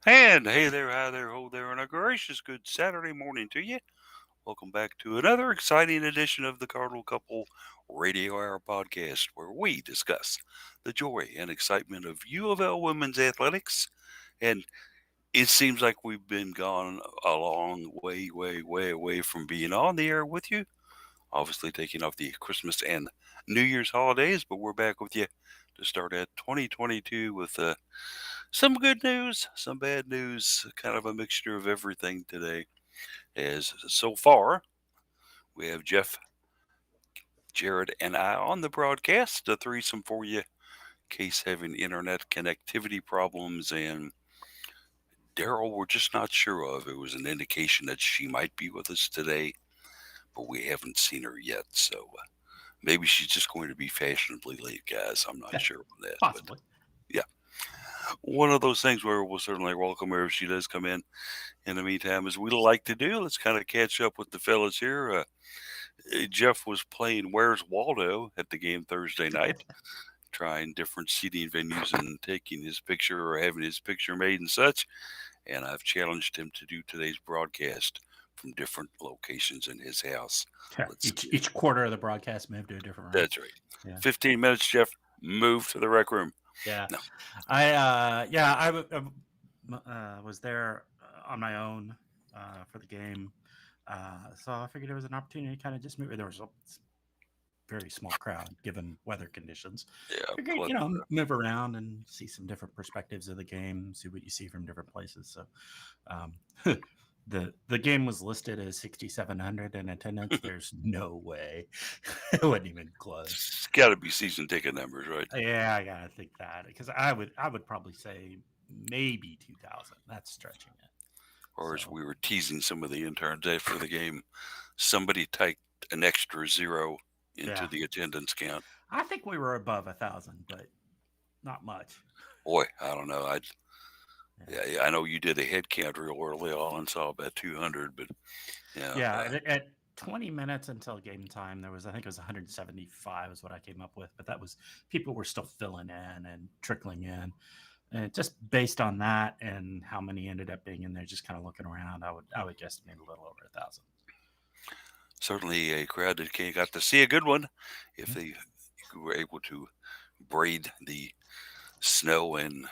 And hey there, hi there, ho there, and a gracious good Saturday morning to you. Welcome back to another exciting edition of the Cardinal Couple Radio Hour podcast, where we discuss the joy and excitement of UofL women's athletics. And it seems like we've been gone a long way away from being on the air with you. Obviously, taking off the Christmas and New Year's holidays, but we're back with you to start at 2022 with some good news, some bad news, kind of a mixture of everything today. As so far, we have Jeff, Jared, and I on the broadcast, a threesome for you, case having internet connectivity problems, and Daryl, we're just not sure of. It was an indication that she might be with us today, but we haven't seen her yet. So maybe she's just going to be fashionably late, guys. I'm not sure on that. Possibly. But yeah, one of those things where we'll certainly welcome her if she does come in. In the meantime, as we like to do, let's kind of catch up with the fellas here. Jeff was playing Where's Waldo at the game Thursday night, trying different seating venues and taking his picture or having his picture made and such. And I've challenged him to do today's broadcast from different locations in his house. Yeah, each quarter of the broadcast moved to a different room. That's right. Yeah. 15 minutes, Jeff. Move to the rec room. Yeah. No. I was there on my own for the game. So I figured it was an opportunity to kind of just move. There was a very small crowd given weather conditions. Yeah, figured, move around and see some different perspectives of the game, see what you see from different places. So the game was listed as 6,700 in attendance. There's no way it wasn't even close. It's got to be season ticket numbers, right? Yeah, I gotta think that because I would probably say maybe 2,000. That's stretching it. Or as we were teasing some of the interns after the game, somebody typed an extra zero into the attendance count. I think we were above 1,000, but not much. Boy, I don't know. I know you did a head count real early on and saw about 200, but at 20 minutes until game time, I think it was 175 is what I came up with, but that was people were still filling in and trickling in. And just based on that and how many ended up being in there, just kind of looking around, I would guess maybe a little over 1,000. Certainly a crowd that got to see a good one if they were able to braid the snow and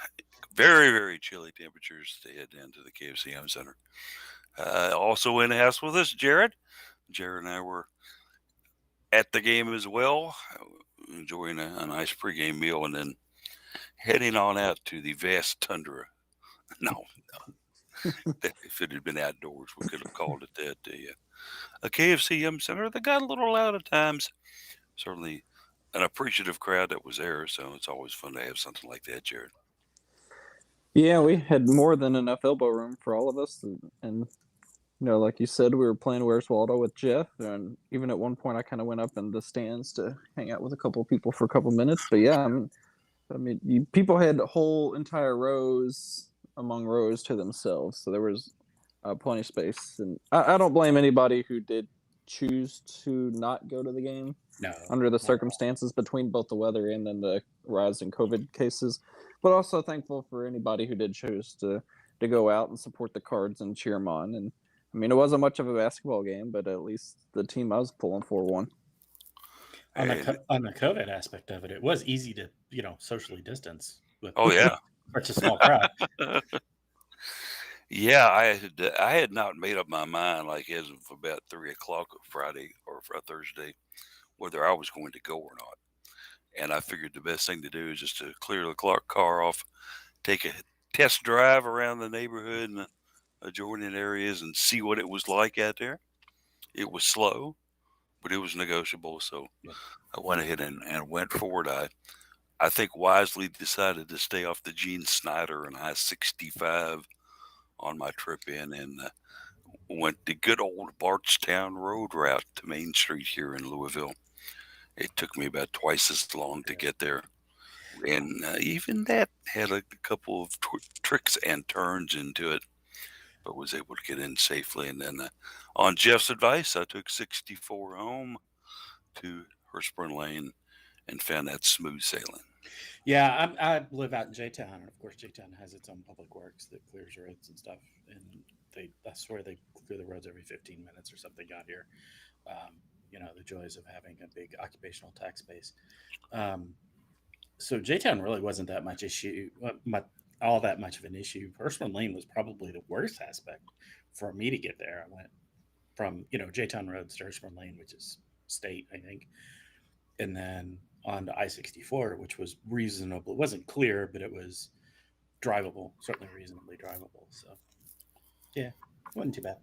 very, very chilly temperatures to head down to the KFC Center. Also in the house with us, Jared. Jared and I were at the game as well, enjoying a nice pregame meal and then heading on out to the vast tundra. No. If it had been outdoors, we could have called it that. A KFC Center that got a little loud at times. Certainly an appreciative crowd that was there, so it's always fun to have something like that, Jared. Yeah, we had more than enough elbow room for all of us. And like you said, we were playing Where's Waldo with Jeff. And even at one point, I kind of went up in the stands to hang out with a couple of people for a couple of minutes. But yeah, people had whole entire rows among rows to themselves. So there was plenty of space. And I don't blame anybody who did choose to not go to the game under the circumstances between both the weather and then the rise in COVID cases. But also thankful for anybody who did choose to go out and support the Cards and cheer them on. And it wasn't much of a basketball game, but at least the team I was pulling for won. On the COVID aspect of it, it was easy to socially distance with such a small crowd. Yeah, I had not made up my mind as of about 3:00 Friday or Thursday whether I was going to go or not. And I figured the best thing to do is just to clear the car off, take a test drive around the neighborhood and the adjoining areas and see what it was like out there. It was slow, but it was negotiable. So I went ahead and went forward. I think wisely decided to stay off the Gene Snyder and I-65 on my trip in and went the good old Bardstown Road route to Main Street here in Louisville. It took me about twice as long to get there. And even that had a couple of tricks and turns into it, but was able to get in safely. And then on Jeff's advice, I took 64 home to Herspring Lane and found that smooth sailing. Yeah, I live out in J-Town, and of course J-Town has its own public works that clears roads and stuff. And I swear they clear the roads every 15 minutes or something out here. The joys of having a big occupational tax base. Um, so J-Town really wasn't that much issue, all that much of an issue. Hirschman Lane was probably the worst aspect for me to get there. I went from J-Town Roads to Hirschman Lane, which is state, I think, and then on to I-64, which was reasonable. It wasn't clear, but it was drivable, certainly reasonably drivable. So, yeah, wasn't too bad.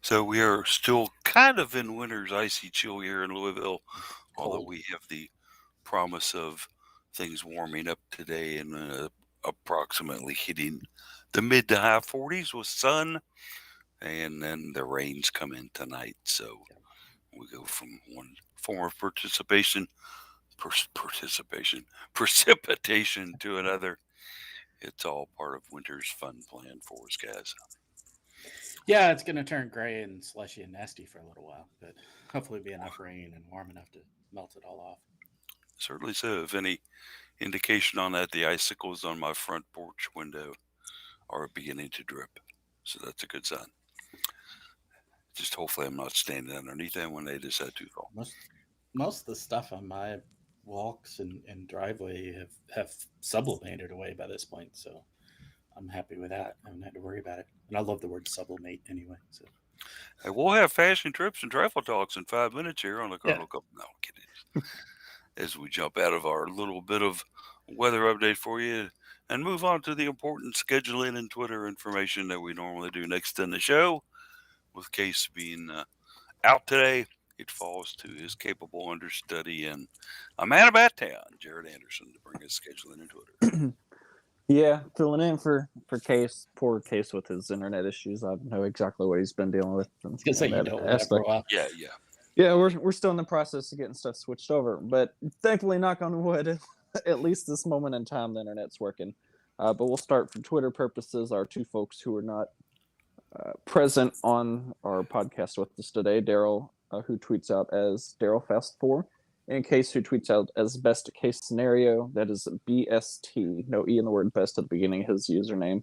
So we are still kind of in winter's icy chill here in Louisville, although Cold. we have the promise of things warming up today and approximately hitting the mid to high 40s with sun, and then the rains come in tonight. So we go from one form of precipitation to another. It's all part of winter's fun plan for us, guys. Yeah, it's going to turn gray and slushy and nasty for a little while, but hopefully be enough rain and warm enough to melt it all off. Certainly so. If any indication on that, the icicles on my front porch window are beginning to drip. So that's a good sign. Just hopefully I'm not standing underneath them when they decide to fall. Most of the stuff on my walks and driveway have sublimated away by this point, so I'm happy with that. I haven't had to worry about it. And I love the word sublimate anyway. So Hey, we'll have fashion trips and travel talks in 5 minutes here on the Cardinal Couple. No, I'm kidding. As we jump out of our little bit of weather update for you and move on to the important scheduling and Twitter information that we normally do next in the show. With Case being out today, it falls to his capable understudy and a man about town, Jared Anderson, to bring us scheduling and Twitter. Yeah, filling in for Case. Poor Case with his internet issues. I know exactly what he's been dealing with. Yeah, we're still in the process of getting stuff switched over, but thankfully, knock on wood, at least this moment in time, the internet's working. But we'll start for Twitter purposes. Our two folks who are not present on our podcast with us today, Daryl, who tweets out as Daryl Fast4, and Case, who tweets out as Best Case Scenario. That is BST, no E in the word best at the beginning of his username.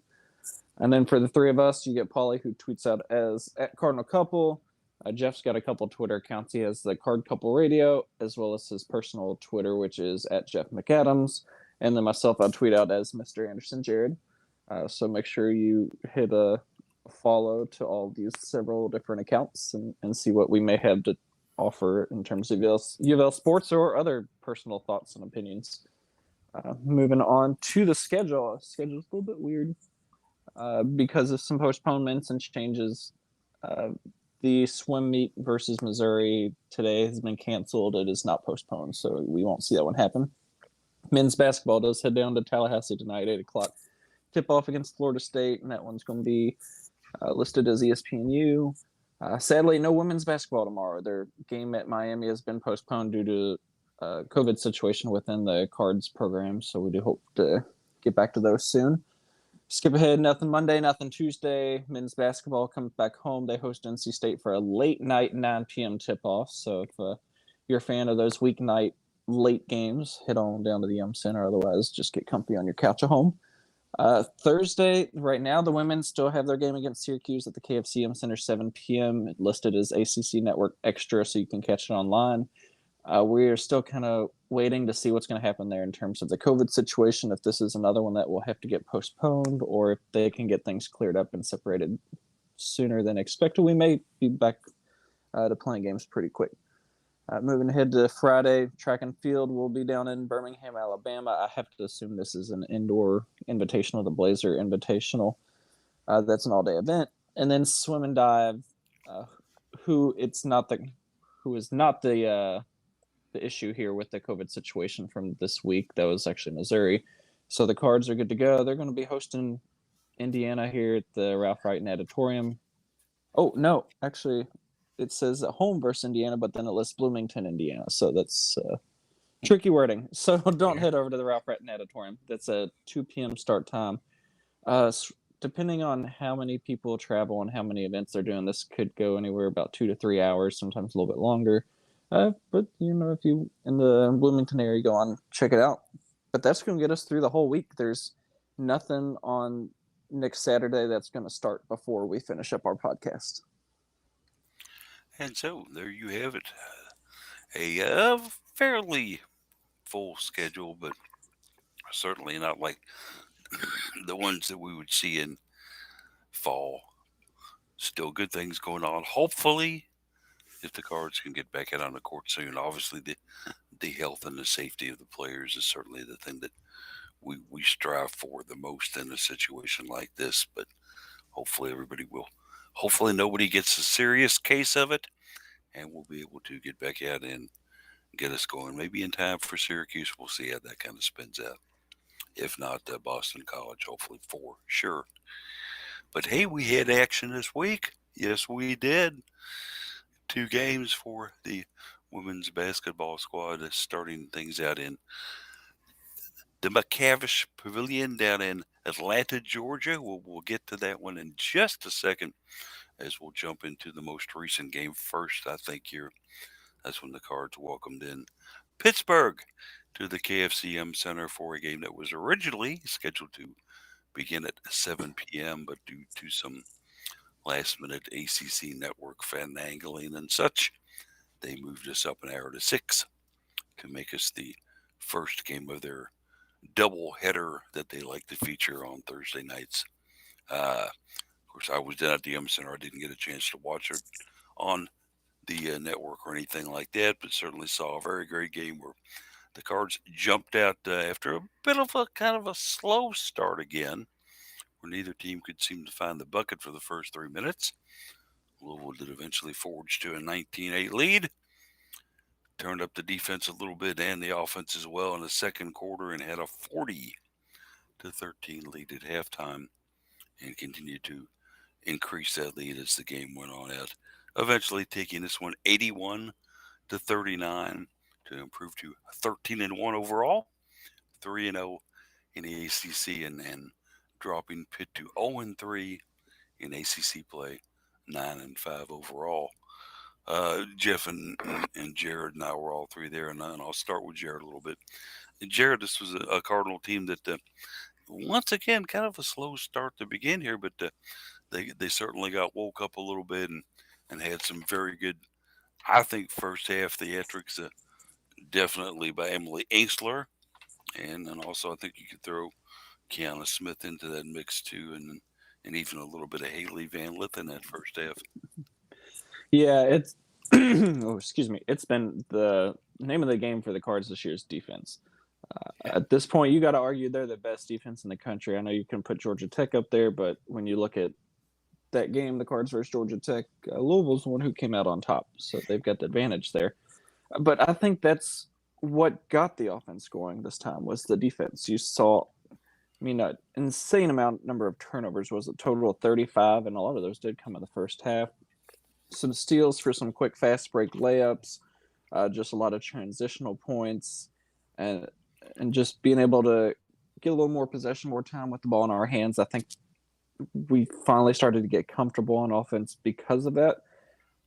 And then for the three of us, you get Polly, who tweets out as @Cardinal Couple. Jeff's got a couple Twitter accounts. He has the Card Couple Radio, as well as his personal Twitter, which is @JeffMcAdams. And then myself, I'll tweet out as Mr. Anderson Jared. So make sure you hit a follow to all these several different accounts and see what we may have to offer in terms of UofL sports or other personal thoughts and opinions. Moving on to the schedule. The schedule's a little bit weird because of some postponements and changes. The swim meet versus Missouri today has been canceled. It is not postponed, so we won't see that one happen. Men's basketball does head down to Tallahassee tonight, 8 o'clock. Tip-off against Florida State, and that one's going to be listed as ESPNU. Sadly, no women's basketball tomorrow. Their game at Miami has been postponed due to COVID situation within the Cards program, so we do hope to get back to those soon. Skip ahead, nothing Monday, nothing Tuesday. Men's basketball comes back home. They host NC State for a late night 9 p.m. tip-off. So if you're a fan of those weeknight late games, head on down to the Yum Center. Otherwise, just get comfy on your couch at home. Thursday, right now, the women still have their game against Syracuse at the KFC Yum Center, 7 p.m. listed as ACC Network Extra, so you can catch it online. We are still kind of waiting to see what's going to happen there in terms of the COVID situation, if this is another one that will have to get postponed or if they can get things cleared up and separated sooner than expected. We may be back to playing games pretty quick. Moving ahead to Friday, track and field will be down in Birmingham, Alabama. I have to assume this is an indoor invitational, the Blazer Invitational. That's an all-day event. And then swim and dive, who is not the issue here with the COVID situation from this week. That was actually Missouri. So the Cards are good to go. They're going to be hosting Indiana here at the Ralph Wright Natatorium. Oh, no, actually, it says at home versus Indiana, but then it lists Bloomington, Indiana. So that's tricky wording. So don't head over to the Ralph Wright Natatorium. That's a 2 p.m. start time. Depending on how many people travel and how many events they're doing, this could go anywhere about 2 to 3 hours, sometimes a little bit longer. But if you in the Bloomington area, go on check it out. But that's going to get us through the whole week. There's nothing on next Saturday that's going to start before we finish up our podcast. And so there you have it. A fairly full schedule, but certainly not like the ones that we would see in fall. Still good things going on. Hopefully, if the Cards can get back out on the court soon, obviously the health and the safety of the players is certainly the thing that we strive for the most in a situation like this. But hopefully everybody will. Hopefully nobody gets a serious case of it, and we'll be able to get back out and get us going. Maybe in time for Syracuse. We'll see how that kind of spins out. If not, Boston College, hopefully for sure. But hey, we had action this week. Yes, we did. 2 games for the women's basketball squad, starting things out in the McCavish Pavilion down in Atlanta, Georgia. We'll get to that one in just a second as we'll jump into the most recent game first. I think that's when the Cards welcomed in Pittsburgh to the KFCM Center for a game that was originally scheduled to begin at 7 p.m., but due to some last-minute ACC network finagling and such, they moved us up an hour to 6 to make us the first game of their double header that they like to feature on Thursday nights. Of course, I was down at the M Center. I didn't get a chance to watch it on the network or anything like that, but certainly saw a very great game where the Cards jumped out after a bit of a kind of a slow start again, where neither team could seem to find the bucket for the first 3 minutes. Louisville did eventually forge to a 19-8 lead. Turned up the defense a little bit and the offense as well in the second quarter and had a 40-13 lead at halftime and continued to increase that lead as the game went on out. Eventually taking this one 81-39 to improve to 13-1 overall, 3-0 in the ACC, and dropping Pitt to 0-3 in ACC play, 9-5 overall. Jeff and Jared and I were all three there, and I'll start with Jared a little bit. Jared, this was a Cardinal team that, once again, kind of a slow start to begin here, but they certainly got woke up a little bit and had some very good, I think, first half theatrics, definitely by Emily Ainsley, and then also I think you could throw Kiana Smith into that mix too, and even a little bit of Haley Van Lith in that first half. Yeah, it's excuse me. It's been the name of the game for the Cards this year is defense. At this point, you got to argue they're the best defense in the country. I know you can put Georgia Tech up there, but when you look at that game, the Cards versus Georgia Tech, Louisville's the one who came out on top, so they've got the advantage there. But I think that's what got the offense going this time was the defense. You saw, an insane number of turnovers. Was a total of 35, and a lot of those did come in the first half. Some steals for some quick fast break layups, just a lot of transitional points, and just being able to get a little more possession, more time with the ball in our hands. I think we finally started to get comfortable on offense because of that.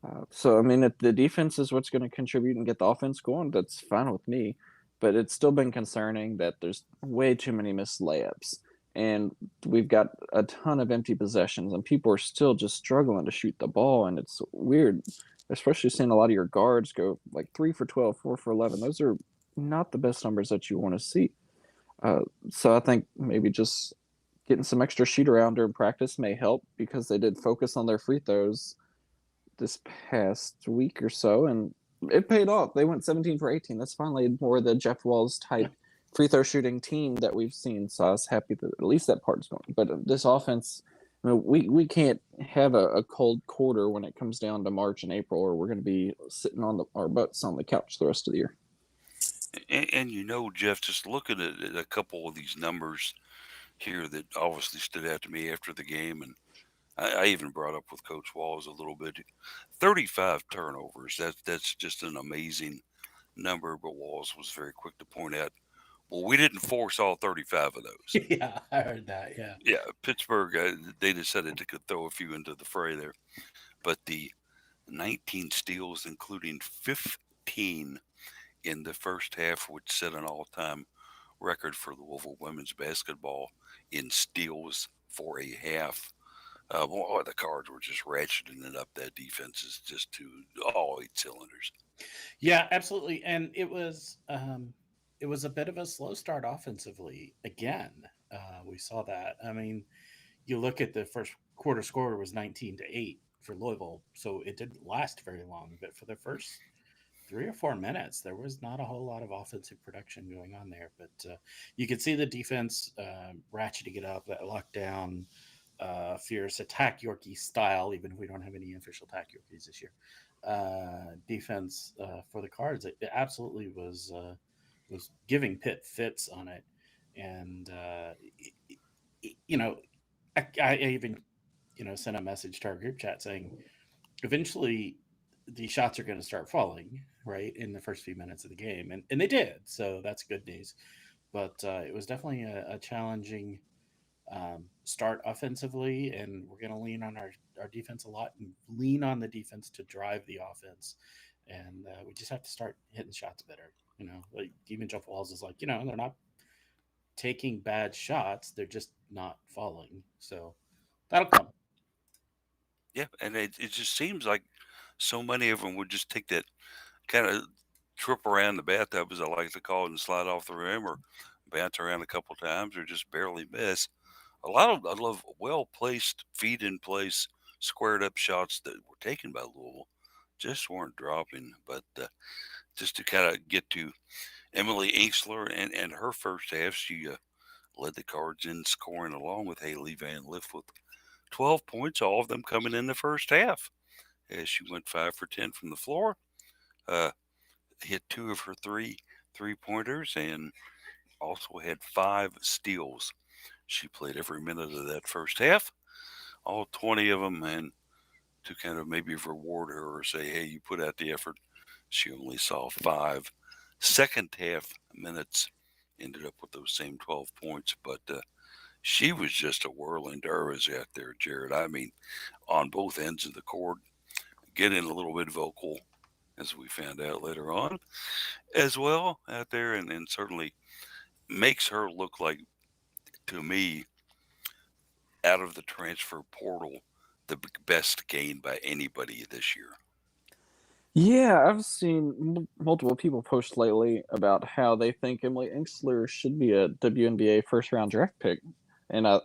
If the defense is what's going to contribute and get the offense going, that's fine with me. But it's still been concerning that there's way too many missed layups. And we've got a ton of empty possessions, and people are still just struggling to shoot the ball. And it's weird, especially seeing a lot of your guards go like 3 for 12, 4 for 11. Those are not the best numbers that you want to see. So I think maybe just getting some extra shoot around during practice may help because they did focus on their free throws this past week or so, and it paid off. They went 17 for 18. That's finally more the Jeff Walls type free throw shooting team that we've seen. So I was happy that at least that part's going. But this offense, we can't have a cold quarter when it comes down to March and April, or we're going to be sitting on our butts on the couch the rest of the year. And Jeff, just looking at a couple of these numbers here that obviously stood out to me after the game, and I even brought up with Coach Walls a little bit. 35 turnovers. That's just an amazing number. But Walls was very quick to point out, well, we didn't force all 35 of those. Yeah, I heard that. Yeah. Yeah, Pittsburgh, they decided to throw a few into the fray there. But the 19 steals, including 15 18 in the first half, which set an all-time record for Louisville women's basketball in steals for a half. Boy, the Cards were just ratcheting it up. That defense is just to all 8 cylinders. Yeah, absolutely. And it was a bit of a slow start offensively again. We saw that. I mean, you look at the first quarter score was 19-8 for Louisville, so it didn't last very long. But for the first 3 or 4 minutes, there was not a whole lot of offensive production going on there. But you could see the defense ratcheting it up, that lockdown, fierce attack Yorkie style, even if we don't have any official attack Yorkies this year. Defense for the Cards, it absolutely was giving Pitt fits on it, and you know, I even sent a message to our group chat saying, eventually the shots are going to start falling right in the first few minutes of the game, and they did, so that's good news. But it was definitely a challenging start offensively, and we're going to lean on our defense a lot and lean on the defense to drive the offense. And we just have to start hitting shots better. Like even Jeff Walls is like, they're not taking bad shots, they're just not falling. So that'll come. Yeah, and it just seems like so many of them would just take that kind of trip around the bathtub, as I like to call it, and slide off the rim or bounce around a couple times or just barely miss. I love well placed, feet in place, squared up shots that were taken by Louisville just weren't dropping. But just to kind of get to Emily Inkster and her first half, she led the Cards in scoring along with Haley Van Lift with 12 points, all of them coming in the first half, as she went 5 for 10 from the floor, uh, hit 2 of her 3 3-pointers, and also had 5 steals. She played every minute of that first half, all 20 of them, and to kind of maybe reward her or say, hey, you put out the effort, she only saw 5 second half minutes, ended up with those same 12 points, but she was just a whirling dervish out there, Jared. I mean, on both ends of the court, getting a little bit vocal, as we found out later on, as well out there, and certainly makes her look like, to me, out of the transfer portal, the best gain by anybody this year. Yeah, I've seen multiple people post lately about how they think Emily Inkster should be a WNBA first-round draft pick, and I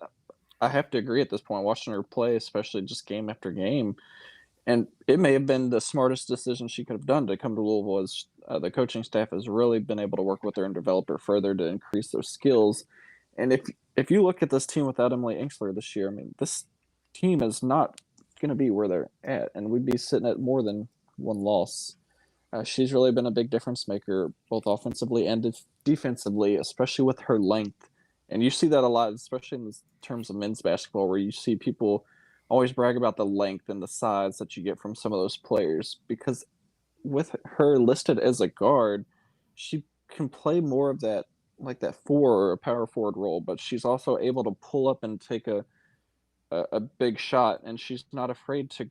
have to agree at this point. Watching her play, especially just game after game, and it may have been the smartest decision she could have done to come to Louisville. As the coaching staff has really been able to work with her and develop her further to increase those skills. And if you look at this team without Emily Inkster this year, I mean, this team is not going to be where they're at, and we'd be sitting at more than one loss. She's really been a big difference maker, both offensively and defensively, especially with her length. And you see that a lot, especially in terms of men's basketball, where you see people always brag about the length and the size that you get from some of those players. Because with her listed as a guard, she can play more of that, like that 4 or a power forward role, but she's also able to pull up and take a big shot, and she's not afraid to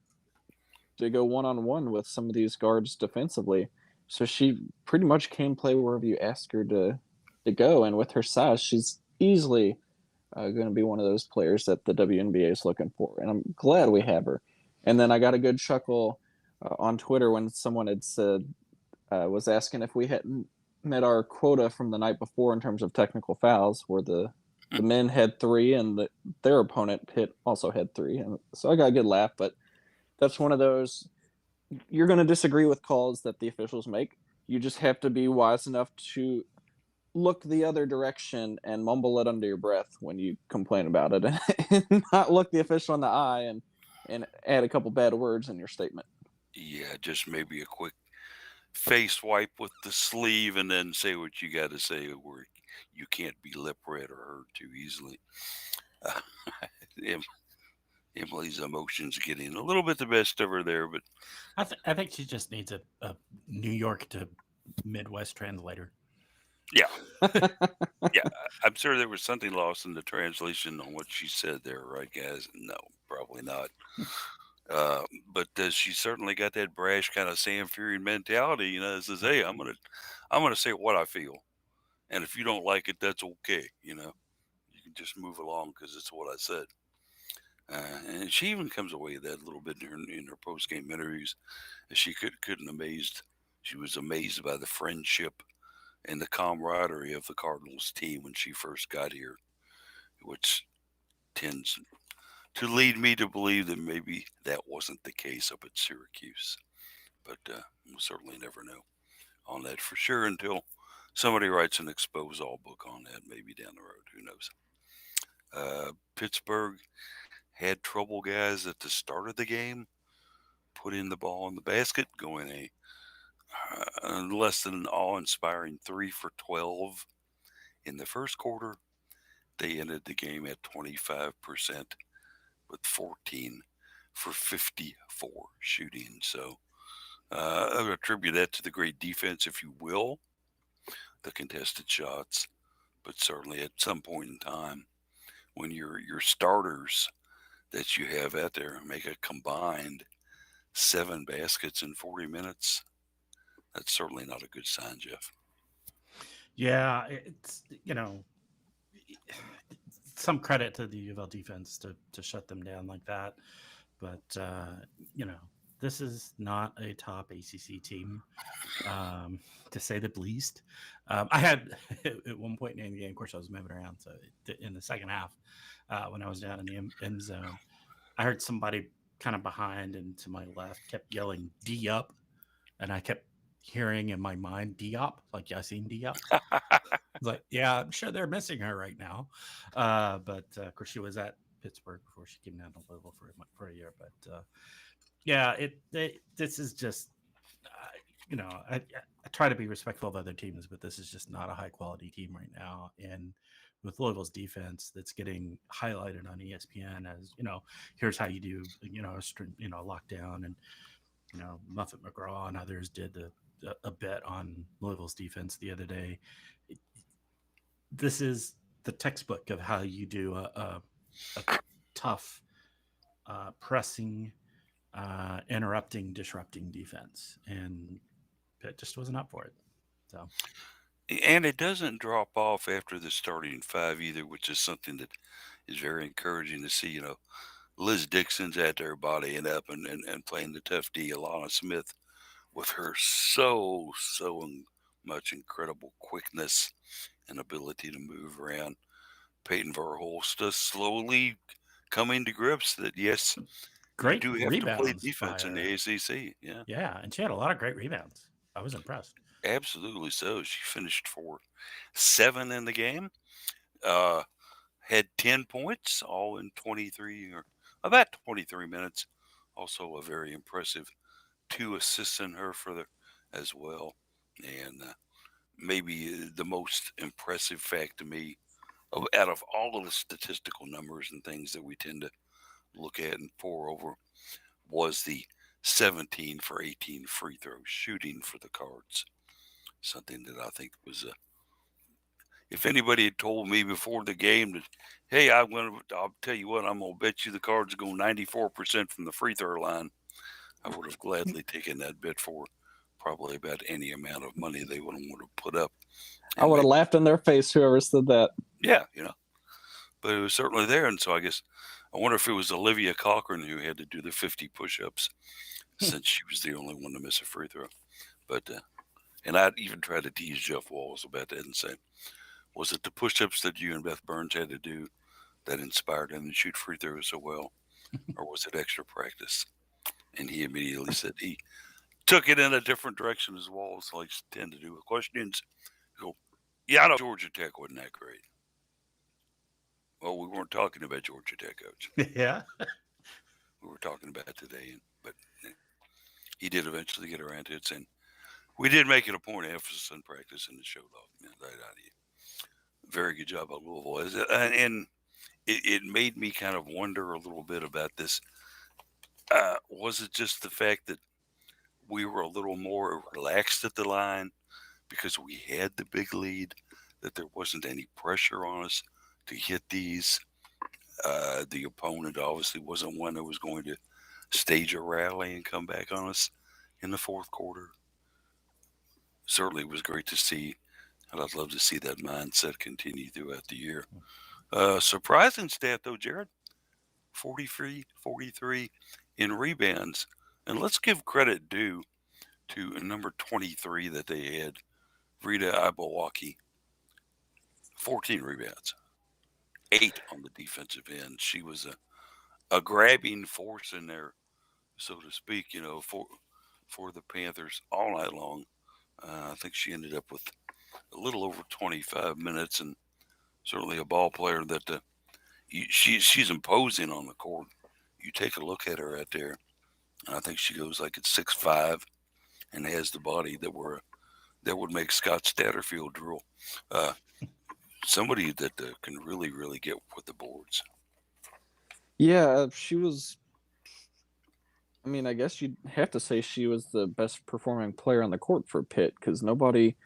go one-on-one with some of these guards defensively. So she pretty much can play wherever you ask her to go. And with her size, she's easily going to be one of those players that the WNBA is looking for. And I'm glad we have her. And then I got a good chuckle on Twitter when someone had said, was asking if we hadn't met our quota from the night before in terms of technical fouls, where the men had 3 and their opponent also had 3. And so I got a good laugh, but that's one of those, you're going to disagree with calls that the officials make. You just have to be wise enough to look the other direction and mumble it under your breath when you complain about it, and not look the official in the eye and add a couple bad words in your statement. Yeah, just maybe a quick face wipe with the sleeve and then say what you got to say, where you can't be lip read or hurt too easily. Uh, Emily's emotions getting a little bit the best of her there, but I think she just needs a New York to Midwest translator. yeah, yeah, I'm sure there was something lost in the translation on what she said there, right, guys? No, probably not. But she certainly got that brash kind of Sam Fury mentality. That says, "Hey, I'm gonna say what I feel, and if you don't like it, that's okay. You can just move along because it's what I said." And she even comes away with that a little bit in her post game interviews. She couldn't amazed. She was amazed by the friendship and the camaraderie of the Cardinals team when she first got here, which tends to lead me to believe that maybe that wasn't the case up at Syracuse. But we'll certainly never know on that for sure until somebody writes an expose all book on that, maybe down the road. Who knows? Pittsburgh had trouble, guys, at the start of the game, putting the ball in the basket, going less than an awe-inspiring 3 for 12 in the first quarter. They ended the game at 25% with 14 for 54 shooting. So I would attribute that to the great defense, if you will, the contested shots, but certainly at some point in time when your starters that you have out there make a combined 7 baskets in 40 minutes, that's certainly not a good sign, Jeff. Yeah, it's some credit to the UofL defense to shut them down like that, but this is not a top ACC team, to say the least. I had at one point in the game, of course, I was moving around, so in the second half, when I was down in the end zone, I heard somebody kind of behind and to my left kept yelling D up, and I kept hearing in my mind Diop, like Yassine Diop. Like, yeah, I'm sure they're missing her right now. But of course, she was at Pittsburgh before she came down to Louisville for a year. But yeah, this is just, I try to be respectful of other teams, but this is just not a high quality team right now. And with Louisville's defense, that's getting highlighted on ESPN as here's how you do lockdown, and Muffet McGraw and others did a bet on Louisville's defense the other day. This is the textbook of how you do a tough, pressing, interrupting, disrupting defense, and Pitt just wasn't up for it. So, And it doesn't drop off after the starting 5 either, which is something that is very encouraging to see. Liz Dixon's out there bodying up and playing the tough D. Alana Smith with her so much incredible quickness and ability to move around. Peyton Verhulst just slowly coming to grips that, yes, you great do have to play rebounds defense by in her. the ACC. Yeah, Yeah, and she had a lot of great rebounds. I was impressed. absolutely so. She finished for 7 in the game, had 10 points, all in 23 or about 23 minutes. Also a very impressive 2 assists in her as well. And maybe the most impressive fact to me out of all of the statistical numbers and things that we tend to look at and pour over was the 17 for 18 free throw shooting for the Cards. Something that I think was if anybody had told me before the game that, hey, I'll tell you what, I'm going to bet you the Cards go 94% from the free throw line, I would have gladly taken that bet for probably about any amount of money they would have put up. I would have laughed in their face, whoever said that. Yeah, but it was certainly there. And so I wonder if it was Olivia Cochran who had to do the 50 push-ups since she was the only one to miss a free throw. But and I'd even tried to tease Jeff Walls about that and say, was it the push-ups that you and Beth Burns had to do that inspired him to shoot free throws so well, or was it extra practice? And he immediately said he took it in a different direction as Walls likes tend to do with questions. Go, yeah, I know Georgia Tech wasn't that great. Well, we weren't talking about Georgia Tech, Coach. Yeah. We were talking about today, but he did eventually get around to it, saying we did make it a point of emphasis on practice and the show dog. Right out of you. Very good job at Louisville, and it made me kind of wonder a little bit about this. Was it just the fact that we were a little more relaxed at the line because we had the big lead, that there wasn't any pressure on us to hit these? The opponent obviously wasn't one that was going to stage a rally and come back on us in the fourth quarter. Certainly was great to see, and I'd love to see that mindset continue throughout the year. Surprising stat, though, Jared, 43 in rebounds. And let's give credit due to number 23 that they had, Rita Ibawaki, 14 rebounds, 8 on the defensive end. She was a grabbing force in there, so to speak, for the Panthers all night long. I think she ended up with a little over 25 minutes, and certainly a ball player that she's imposing on the court. You take a look at her out there, and I think she goes like at 6'5" and has the body that would make Scott Satterfield drool. Uh, Somebody that can really, really get with the boards. Yeah, she was. I mean, I guess you'd have to say she was the best performing player on the court for Pitt because nobody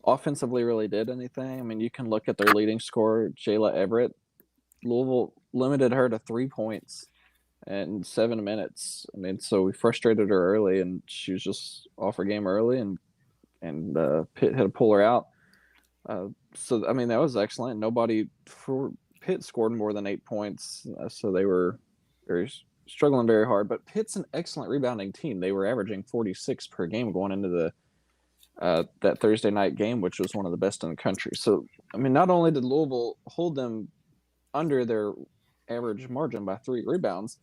offensively really did anything. I mean, you can look at their leading scorer, Jayla Everett. Louisville limited her to 3 points in 7 minutes. I mean, so we frustrated her early, and she was just off her game early, and Pitt had to pull her out. So I mean, that was excellent. Nobody for Pitt scored more than 8 points, so they were very struggling very hard. But Pitt's an excellent rebounding team. They were averaging 46 per game going into the that Thursday night game, which was one of the best in the country. So I mean, not only did Louisville hold them under their average margin by 3 rebounds,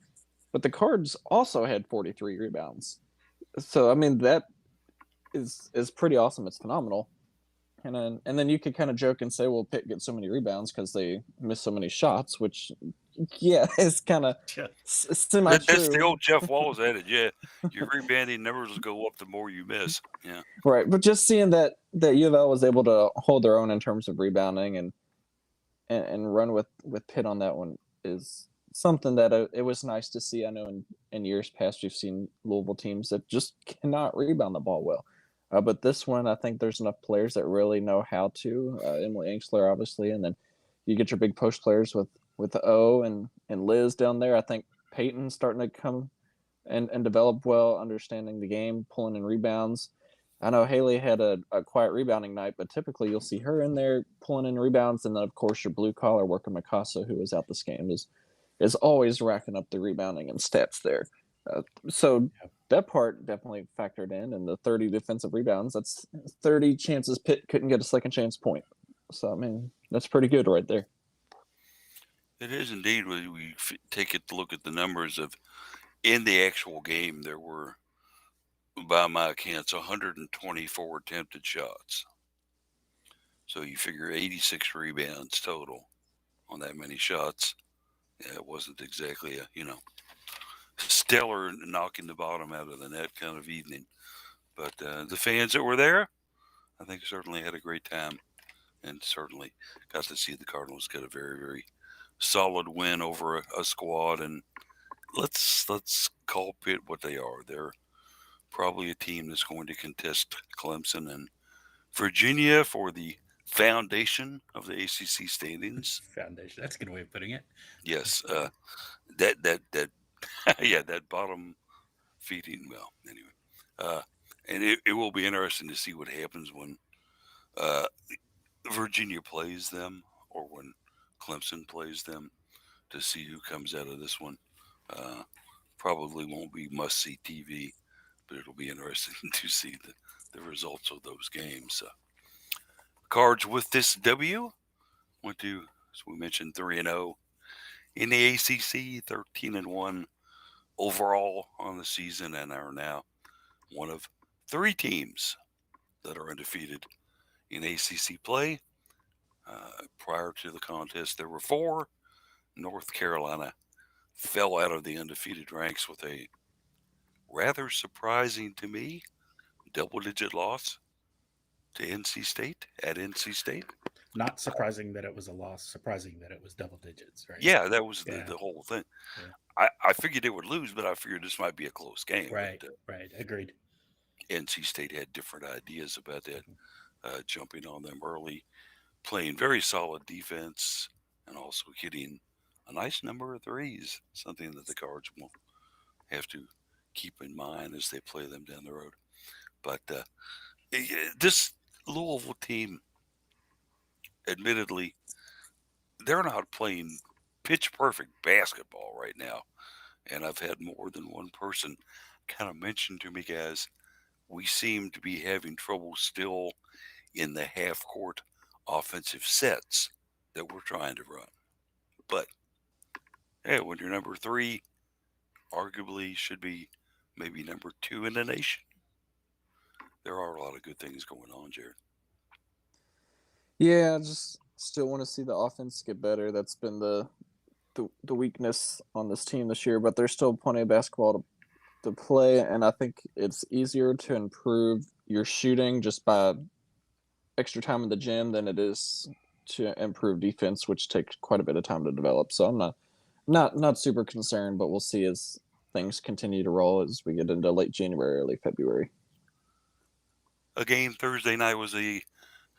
but the Cards also had 43 rebounds. So I mean, that is pretty awesome. It's phenomenal. And then you could kind of joke and say, well, Pitt gets so many rebounds because they miss so many shots, which, yeah, is kind of semi-true. That's the old Jeff Walls adage. Yeah, your rebounding numbers will go up the more you miss. Yeah, right. But just seeing that UofL was able to hold their own in terms of rebounding and run with Pitt on that one is something that it was nice to see. I know in years past we've seen Louisville teams that just cannot rebound the ball well. But this one, I think there's enough players that really know how to. Emily Engstler, obviously, and then you get your big post players with O and Liz down there. I think Peyton's starting to come and develop well, understanding the game, pulling in rebounds. I know Haley had a quiet rebounding night, but typically you'll see her in there pulling in rebounds. And then, of course, your blue collar worker, Mikasa, who was out this game, is always racking up the rebounding and stats there. So that part definitely factored in, and the 30 defensive rebounds, that's 30 chances Pitt couldn't get a second chance point. So, I mean, that's pretty good right there. it is indeed. We take a look at the numbers of in the actual game, there were, by my accounts, 124 attempted shots. So you figure 86 rebounds total on that many shots. Yeah, it wasn't exactly a, stellar knocking the bottom out of the net kind of evening. But the fans that were there, I think certainly had a great time and certainly got to see the Cardinals get a very, very solid win over a squad. And let's call Pitt what they are. They're probably a team that's going to contest Clemson and Virginia for the foundation of the ACC standings. Foundation. That's a good way of putting it. Yes, that yeah, that bottom feeding. Well, anyway, and it will be interesting to see what happens when Virginia plays them or when Clemson plays them to see who comes out of this one. Probably won't be must-see TV, but it'll be interesting to see the results of those games. Cards with this W went to, as we mentioned, 3-0 in the ACC, 13-1 overall on the season, and are now one of 3 teams that are undefeated in ACC play. Prior to the contest, there were 4. North Carolina fell out of the undefeated ranks with a rather surprising to me double-digit loss to NC State at NC State. Not surprising that it was a loss. Surprising that it was double digits, right? Yeah, that was Yeah. the whole thing. Yeah. I figured they would lose, but I figured this might be a close game. Right, But, right. Agreed. NC State had different ideas about that, jumping on them early, playing very solid defense, and also hitting a nice number of threes, something that the Cards will have to keep in mind as they play them down the road. But this Louisville team, admittedly, they're not playing pitch perfect basketball right now. And I've had more than one person kind of mention to me, guys, we seem to be having trouble still in the half court offensive sets that we're trying to run. But hey, when you're number three, arguably should be maybe number two in the nation, there are a lot of good things going on, Jared. Yeah, I just still want to see the offense get better. That's been the weakness on this team this year, but there's still plenty of basketball to play, and I think it's easier to improve your shooting just by extra time in the gym than it is to improve defense, which takes quite a bit of time to develop. So I'm not super concerned, but we'll see as things continue to roll as we get into late January, early February. A game Thursday night was a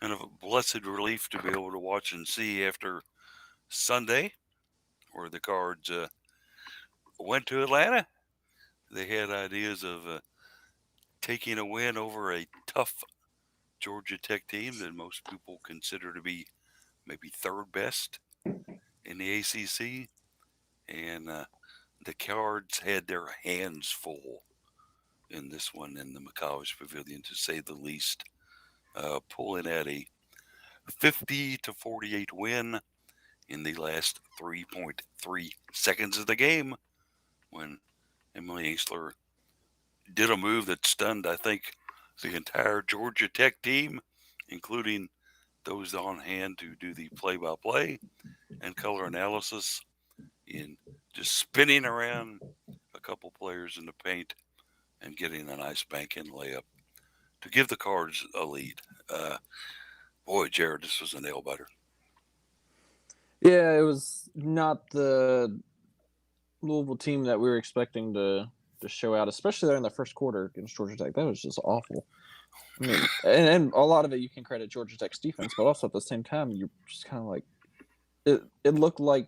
kind of a blessed relief to be able to watch and see after Sunday, where the Cards went to Atlanta. They had ideas of taking a win over a tough Georgia Tech team that most people consider to be maybe third best in the ACC. And the Cards had their hands full in this one in the McCollege Pavilion, to say the least, pulling at a 50-48 win in the last 3.3 seconds of the game when Emily Ainsler did a move that stunned, I think, the entire Georgia Tech team, including those on hand to do the play-by-play and color analysis, in just spinning around a couple players in the paint and getting a nice bank-in layup to give the Cards a lead. Boy, Jared, this was a nail-biter. Yeah, it was not the Louisville team that we were expecting to show out, especially there in the first quarter against Georgia Tech. That was just awful. I mean, and a lot of it you can credit Georgia Tech's defense, but also at the same time, you're just kind of like, it looked like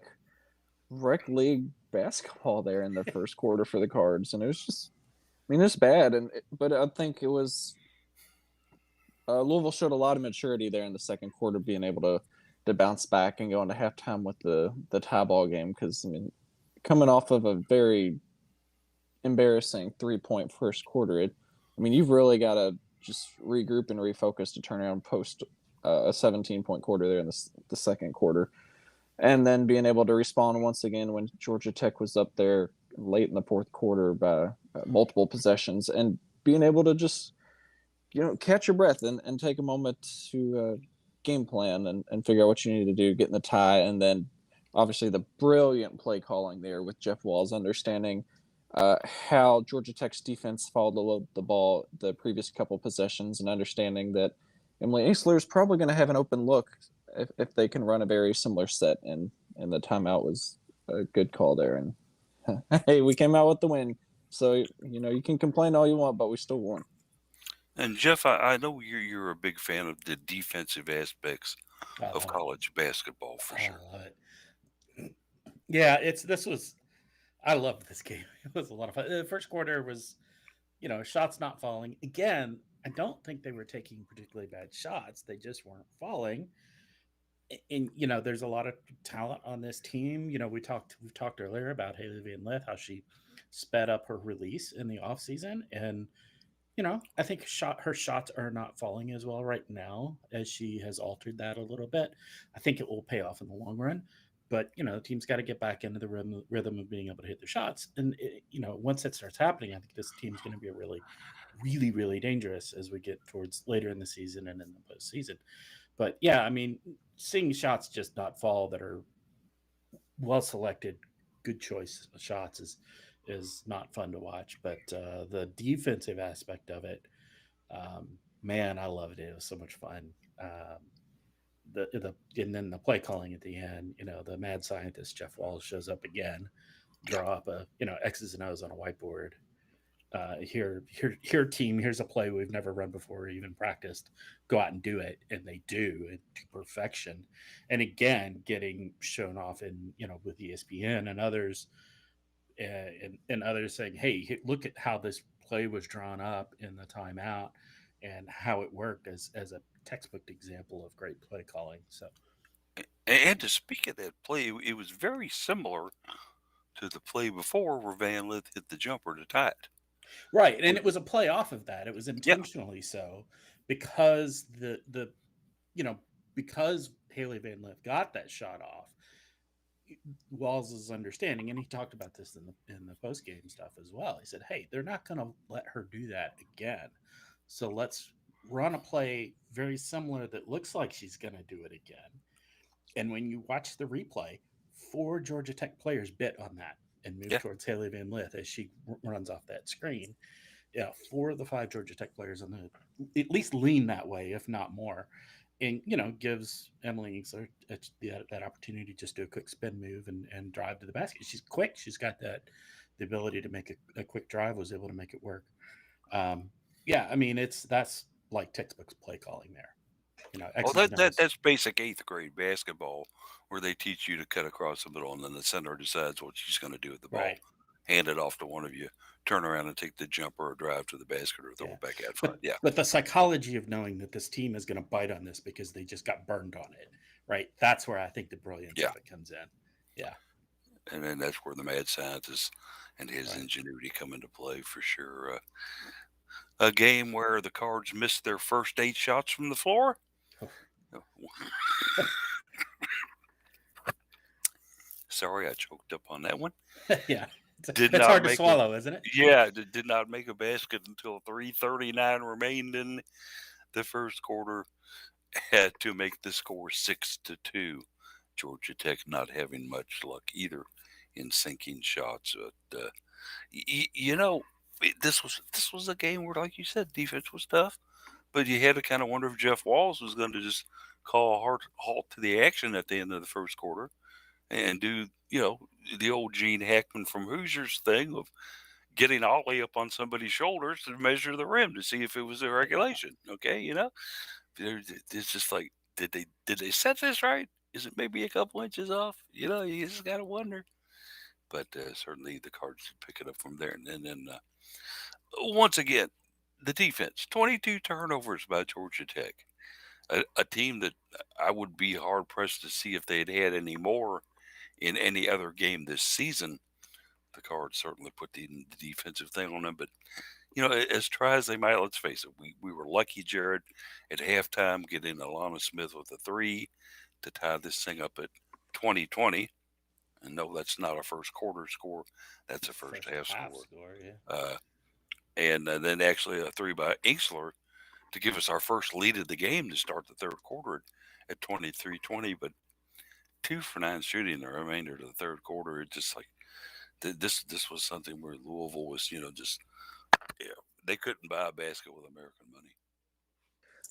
rec league basketball there in the first quarter for the Cards, and it was just, I mean, it's bad. But I think it was Louisville showed a lot of maturity there in the second quarter, being able to bounce back and go into halftime with the tie ball game. Because I mean, coming off of a very embarrassing 3-point first quarter, I mean, you've really got to just regroup and refocus to turn around post a 17-point quarter there in the second quarter, and then being able to respond once again when Georgia Tech was up there late in the fourth quarter by multiple possessions, and being able to just catch your breath and take a moment to game plan and figure out what you need to do, get in the tie, and then obviously the brilliant play calling there with Jeff Walls, understanding how Georgia Tech's defense followed the ball the previous couple possessions, and understanding that Emily Ainsler is probably going to have an open look if they can run a very similar set, and the timeout was a good call there. And hey, we came out with the win, so you can complain all you want, but we still won. And Jeff, I know you're a big fan of the defensive aspects of college basketball, for sure. I love it. Yeah, I loved this game. It was a lot of fun. The first quarter was, shots not falling. Again, I don't think they were taking particularly bad shots. They just weren't falling. And there's a lot of talent on this team. We've talked earlier about Haley Van Lith, how she sped up her release in the offseason. And I think her shots are not falling as well right now as she has altered that a little bit. I think it will pay off in the long run, but the team's got to get back into the rhythm of being able to hit their shots. And once that starts happening, I think this team's going to be really, really, really dangerous as we get towards later in the season and in the postseason. But yeah, I mean, seeing shots just not fall that are well selected, good choice shots is not fun to watch. But the defensive aspect of it, man, I loved it. It was so much fun. And then the play calling at the end, the mad scientist Jeff Walls shows up again, draw up a X's and O's on a whiteboard. Here, team. Here's a play we've never run before or even practiced. Go out and do it, and they do it to perfection. And again, getting shown off in with ESPN and others and others saying, "Hey, look at how this play was drawn up in the timeout, and how it worked as a textbook example of great play calling." So And to speak of that play, it was very similar to the play before where Van Lith hit the jumper to tie it. right, and it was a play off of that. It was Yeah, intentionally so because the you know because Haley Van Lith got that shot off. Walls's understanding, and he talked about this in the post game stuff as well. He said, "Hey, they're not going to let her do that again, so let's run a play very similar that looks like she's going to do it again." And when you watch the replay, 4 Georgia Tech players bit on that and move yeah. towards Haley Van Lith as she runs off that screen. Yeah, 4 of the 5 Georgia Tech players on the at least lean that way, if not more, and gives Emily Inkster that opportunity to just do a quick spin move and drive to the basket. She's quick. She's got the ability to make a quick drive. Was able to make it work. Yeah, I mean that's like textbooks play calling there. Well, X's and O's. that's basic eighth grade basketball, where they teach you to cut across the middle, and then the center decides what she's going to do with the ball. Right. Hand it off to one of you, turn around and take the jumper or drive to the basket or throw Yeah. it back out front. But Yeah, but the psychology of knowing that this team is going to bite on this because they just got burned on it, right? That's where I think the brilliance yeah. of it comes in. Yeah. And then that's where the mad scientist and his Right. ingenuity come into play for sure. A game where the Cards missed their first 8 shots from the floor. Sorry, I choked up on that one. Yeah. Did It's not hard to make swallow, isn't it? did not make a basket until 3:39 remained in the first quarter. Had to make the score 6-2. Georgia Tech not having much luck either in sinking shots. But you know, this was a game where, like you said, defense was tough, but you had to kind of wonder if Jeff Walls was going to just call a hard halt to the action at the end of the first quarter and do the old Gene Hackman from Hoosiers thing of getting Ollie up on somebody's shoulders to measure the rim to see if it was a regulation. Okay, it's just like did they set this right? Is it maybe a couple inches off? You just got to wonder. But certainly the Cards pick it up from there, and then once again, the defense 22 turnovers by Georgia Tech, a team that I would be hard pressed to see if they'd had any more in any other game this season. The Cards certainly put the defensive thing on them, but as try as they might, let's face it, we were lucky, Jared, at halftime getting Alana Smith with a 3 to tie this thing up at 20-20. And no, that's not a first quarter score. That's a first half score. Yeah. And then actually a 3 by Inkster to give us our first lead of the game to start the third quarter at 23-20. But 2 for 9 shooting the remainder of the third quarter. It just like this was something where Louisville was, just they couldn't buy a basket with American money.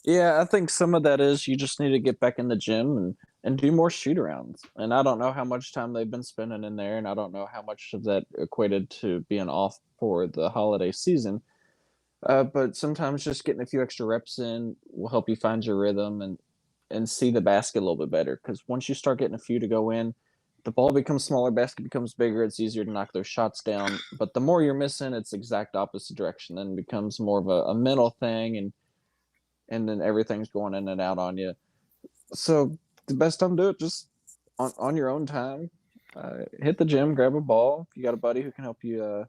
Yeah, I think some of that is you just need to get back in the gym and do more shoot arounds. And I don't know how much time they've been spending in there, and I don't know how much of that equated to being off for the holiday season. But sometimes just getting a few extra reps in will help you find your rhythm and see the basket a little bit better. Because once you start getting a few to go in, the ball becomes smaller, basket becomes bigger. It's easier to knock those shots down. But the more you're missing, it's exact opposite direction. Then it becomes more of a mental thing, and then everything's going in and out on you. So the best time to do it just on your own time. Hit the gym, grab a ball. If you got a buddy who can help you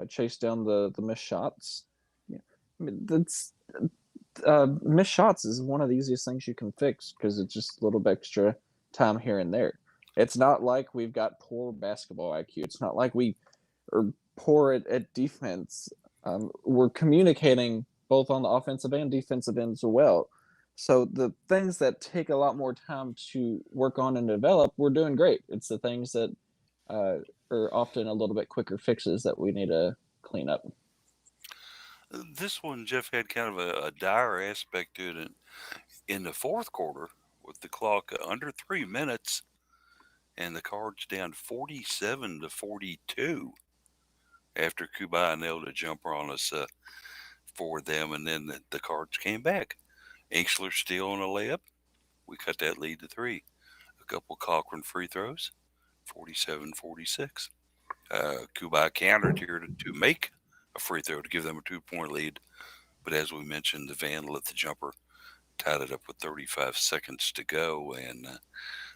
chase down the missed shots, yeah. I mean, that's missed shots is one of the easiest things you can fix because it's just a little bit extra time here and there. It's not like we've got poor basketball IQ. It's not like we are poor at defense. We're communicating both on the offensive and defensive ends as well. So the things that take a lot more time to work on and develop, we're doing great. It's the things that are often a little bit quicker fixes that we need to clean up. This one, Jeff, had kind of a dire aspect to it in the fourth quarter with the clock under 3 minutes and the Cards down 47-42 after Kubai nailed a jumper on us for them, and then the Cards came back. Inkster steal on a layup. We cut that lead to 3. A couple Cochran free throws, 47-46. Kubai countered here to make a free throw to give them a 2-point lead. But as we mentioned, the Van let the jumper, tied it up with 35 seconds to go. And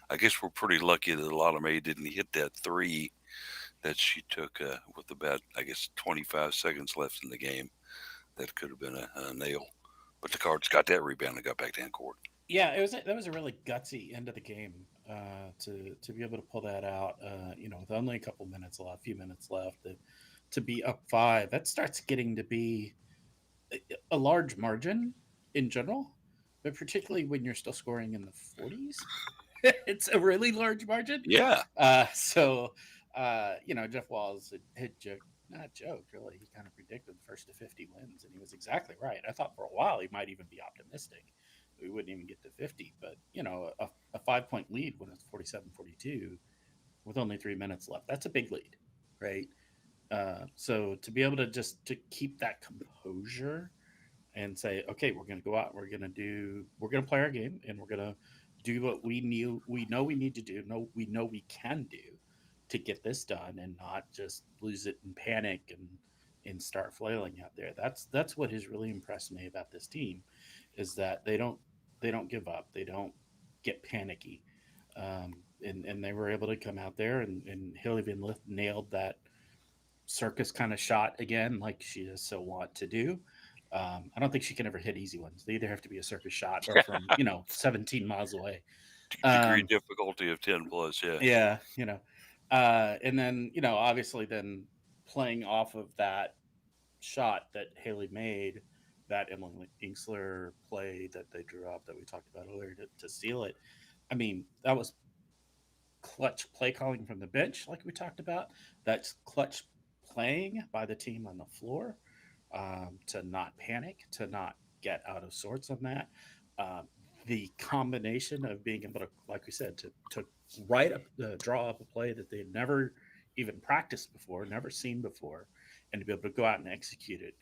I guess we're pretty lucky that Lalame didn't hit that three that she took with about, I guess, 25 seconds left in the game. That could have been a nail. But the Cards got that rebound and got back down court. Yeah, that was a really gutsy end of the game to be able to pull that out. With only a couple minutes left, few minutes left, to be up five, that starts getting to be a large margin in general, but particularly when you're still scoring in the 40s, it's a really large margin. Yeah. Jeff Walls had joked, not joked, really. He kind of predicted the first to 50 wins, and he was exactly right. I thought for a while he might even be optimistic. We wouldn't even get to 50, but, a 5-point lead when it's 47-42 with only 3 minutes left, that's a big lead, right? So to be able to keep that composure and say, okay, we're going to go out, we're going to play our game, and we're going to do what we know we need to do. No, we know we can do to get this done, and not just lose it in panic and start flailing out there. That's what has really impressed me about this team, is that they don't give up, they don't get panicky, and they were able to come out there, and Hilly Van Lith nailed that circus kind of shot again, like she is so want to do. I don't think she can ever hit easy ones. They either have to be a circus shot or from 17 miles away. Degree Um, difficulty of 10 plus. Yeah. yeah, and then obviously then playing off of that shot that Haley made, that Emily Inksler play that they drew up that we talked about earlier to seal it. I mean, that was clutch play calling from the bench, like we talked about. That's clutch playing by the team on the floor, to not panic, to not get out of sorts on that. Um, the combination of being able to, like we said, to draw up a play that they'd never even practiced before, never seen before, and to be able to go out and execute it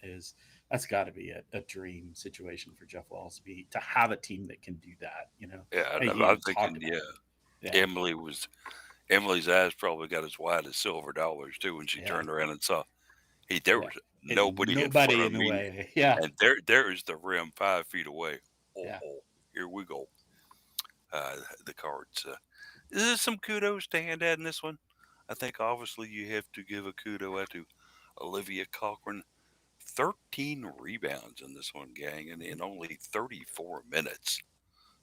that's got to be a dream situation for Jeff Walls to have a team that can do that. Yeah. And he I'm even thinking, talked about yeah, it. Yeah, Emily's eyes probably got as wide as silver dollars too when she yeah, turned around and saw there yeah. was And nobody in front nobody of in the me, way. Yeah, and there is the rim 5 feet away. yeah. Here we go. The Cards. There's some kudos to hand out in this one. I think obviously you have to give a kudo out to Olivia Cochran. 13 rebounds in this one, gang, and in only 34 minutes.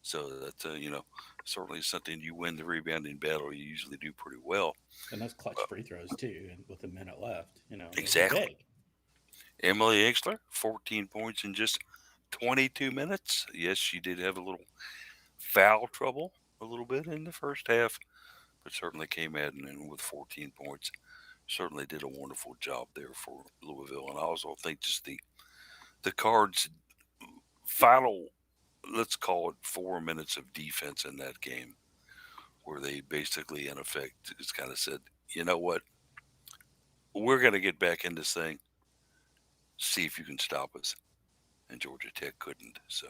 So that's certainly something. You win the rebounding battle, you usually do pretty well. And those clutch free throws too, and with a minute left, those are Exactly. big. Emily Exler, 14 points in just 22 minutes. Yes, she did have a little foul trouble a little bit in the first half, but certainly came out and with 14 points. Certainly did a wonderful job there for Louisville. And I also think just the Cards' final, let's call it 4 minutes of defense in that game, where they basically, in effect, just kind of said, you know what, we're going to get back in this thing, see if you can stop us. And Georgia Tech couldn't. So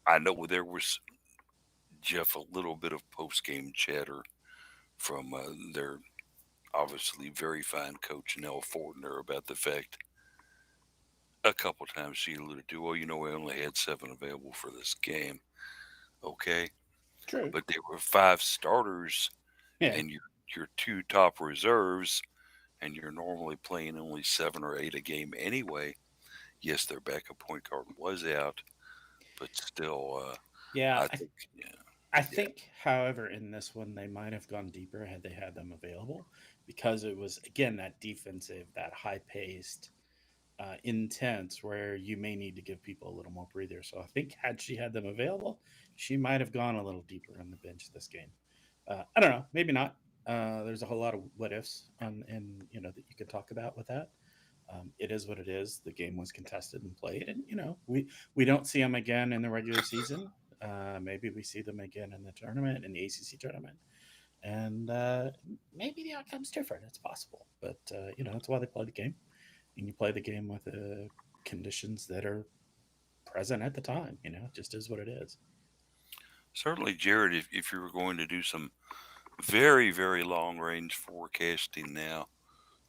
I know there was, Jeff, a little bit of post game chatter from their obviously very fine coach, Nell Fortner, about the fact a couple times she alluded to, well, we only had 7 available for this game. Okay. True. But there were 5 starters Yeah. and your 2 top reserves, and you're normally playing only 7 or 8 a game anyway. Yes, their backup point guard was out, but still, Yeah. I think, yeah, I yeah, think, however, in this one they might have gone deeper had they had them available, because it was again that defensive, that high paced, intense, where you may need to give people a little more breather. So I think had she had them available, she might have gone a little deeper on the bench this game. I don't know, maybe not. There's a whole lot of what ifs and that you could talk about with that. It is what it is. The game was contested and played, and we don't see them again in the regular season. Maybe we see them again in the tournament, in the ACC tournament, and maybe the outcome's different. It's possible, but that's why they play the game, and you play the game with the conditions that are present at the time. It just is what it is. certainly, Jared. If you were going to do some very, very long range forecasting now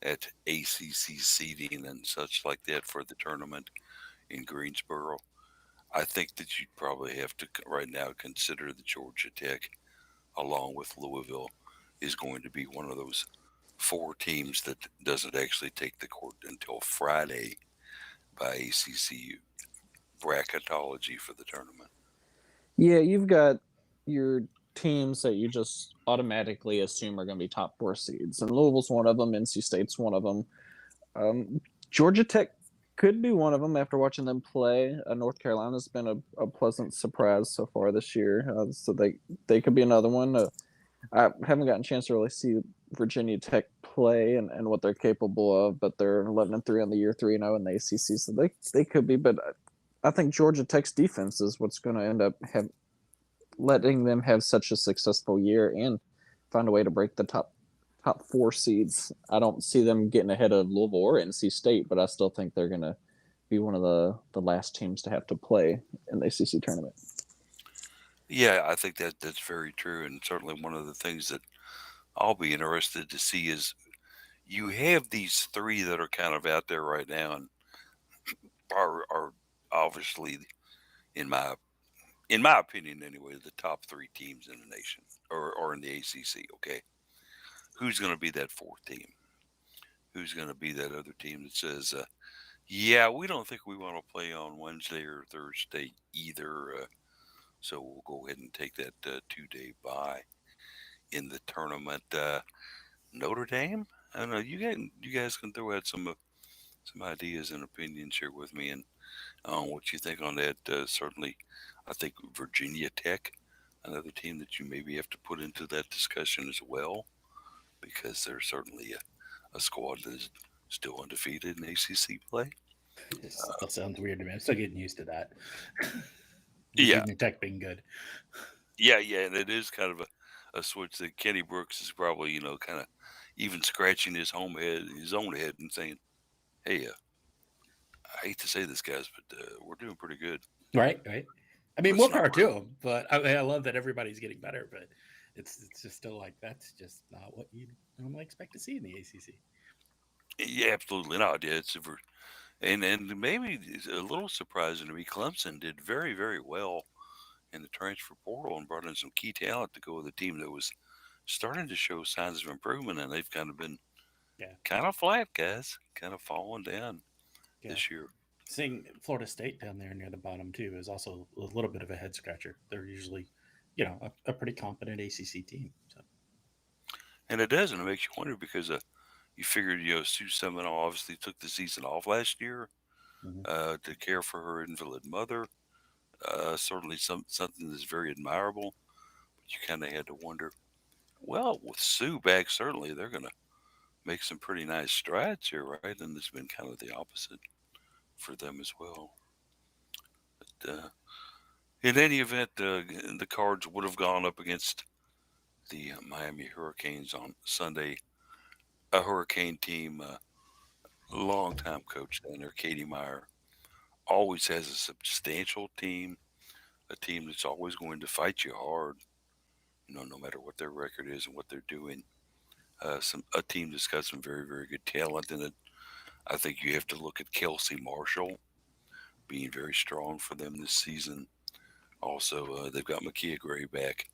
at ACC seeding and such like that for the tournament in Greensboro. I think that you'd probably have to right now consider the Georgia Tech, along with Louisville, is going to be one of those four teams that doesn't actually take the court until Friday by ACC bracketology for the tournament. Yeah, you've got your teams that you just automatically assume are going to be top four seeds, and Louisville's one of them. NC State's one of them. Georgia Tech could be one of them after watching them play. North Carolina's been a pleasant surprise so far this year, so they could be another one. I haven't gotten a chance to really see Virginia Tech play and what they're capable of, but they're 11-3 on the year, 3-0 in the ACC, so they could be. But I think Georgia Tech's defense is what's going to end up letting them have such a successful year and find a way to break the top four seeds. I don't see them getting ahead of Louisville or NC State, but I still think they're going to be one of the last teams to have to play in the ACC tournament. Yeah, I think that's very true, and certainly one of the things that I'll be interested to see is you have these three that are kind of out there right now and are obviously in my opinion anyway the top three teams in the nation or in the ACC. Okay, who's going to be that fourth team? Who's going to be that other team that says, yeah, we don't think we want to play on Wednesday or Thursday either, so we'll go ahead and take that 2-day bye in the tournament. Notre Dame? I don't know. You guys can throw out some ideas and opinions here with me and what you think on that. Certainly, I think Virginia Tech, another team that you maybe have to put into that discussion as well, because they're certainly a squad that is still undefeated in ACC play. It still sounds weird to me. I'm still getting used to that. Yeah, Virginia Tech being good. yeah, and it is kind of a switch that Kenny Brooks is probably kind of even scratching his own head, and saying, "Hey, I hate to say this, guys, but we're doing pretty good." Right. I mean, Let's more not power to really. them, but I love that everybody's getting better. But it's just still like that's just not what you normally expect to see in the ACC. Yeah, absolutely not. Yeah, and maybe it's a little surprising to me. Clemson did very, very well in the transfer portal and brought in some key talent to go with a team that was starting to show signs of improvement, and they've kind of been Yeah, kind of flat, guys, kind of falling down yeah. this year. Seeing Florida State down there near the bottom too is also a little bit of a head scratcher. They're usually, a pretty competent ACC team. So And it does, and it makes you wonder because you figured, Sue Seminole obviously took the season off last year mhm. to care for her invalid mother. Certainly something that's very admirable, but you kind of had to wonder, well, with Sue back, certainly they're going to make some pretty nice strides here, right? And it's been kind of the opposite for them as well. But in any event, the Cards would have gone up against the Miami Hurricanes on Sunday. A Hurricane team, longtime coach down there, Katie Meyer, always has a substantial team, a team that's always going to fight you hard, no matter what their record is and what they're doing. A team that's got some very, very good talent in it. I think you have to look at Kelsey Marshall being very strong for them this season. Also, they've got Makia Gray back,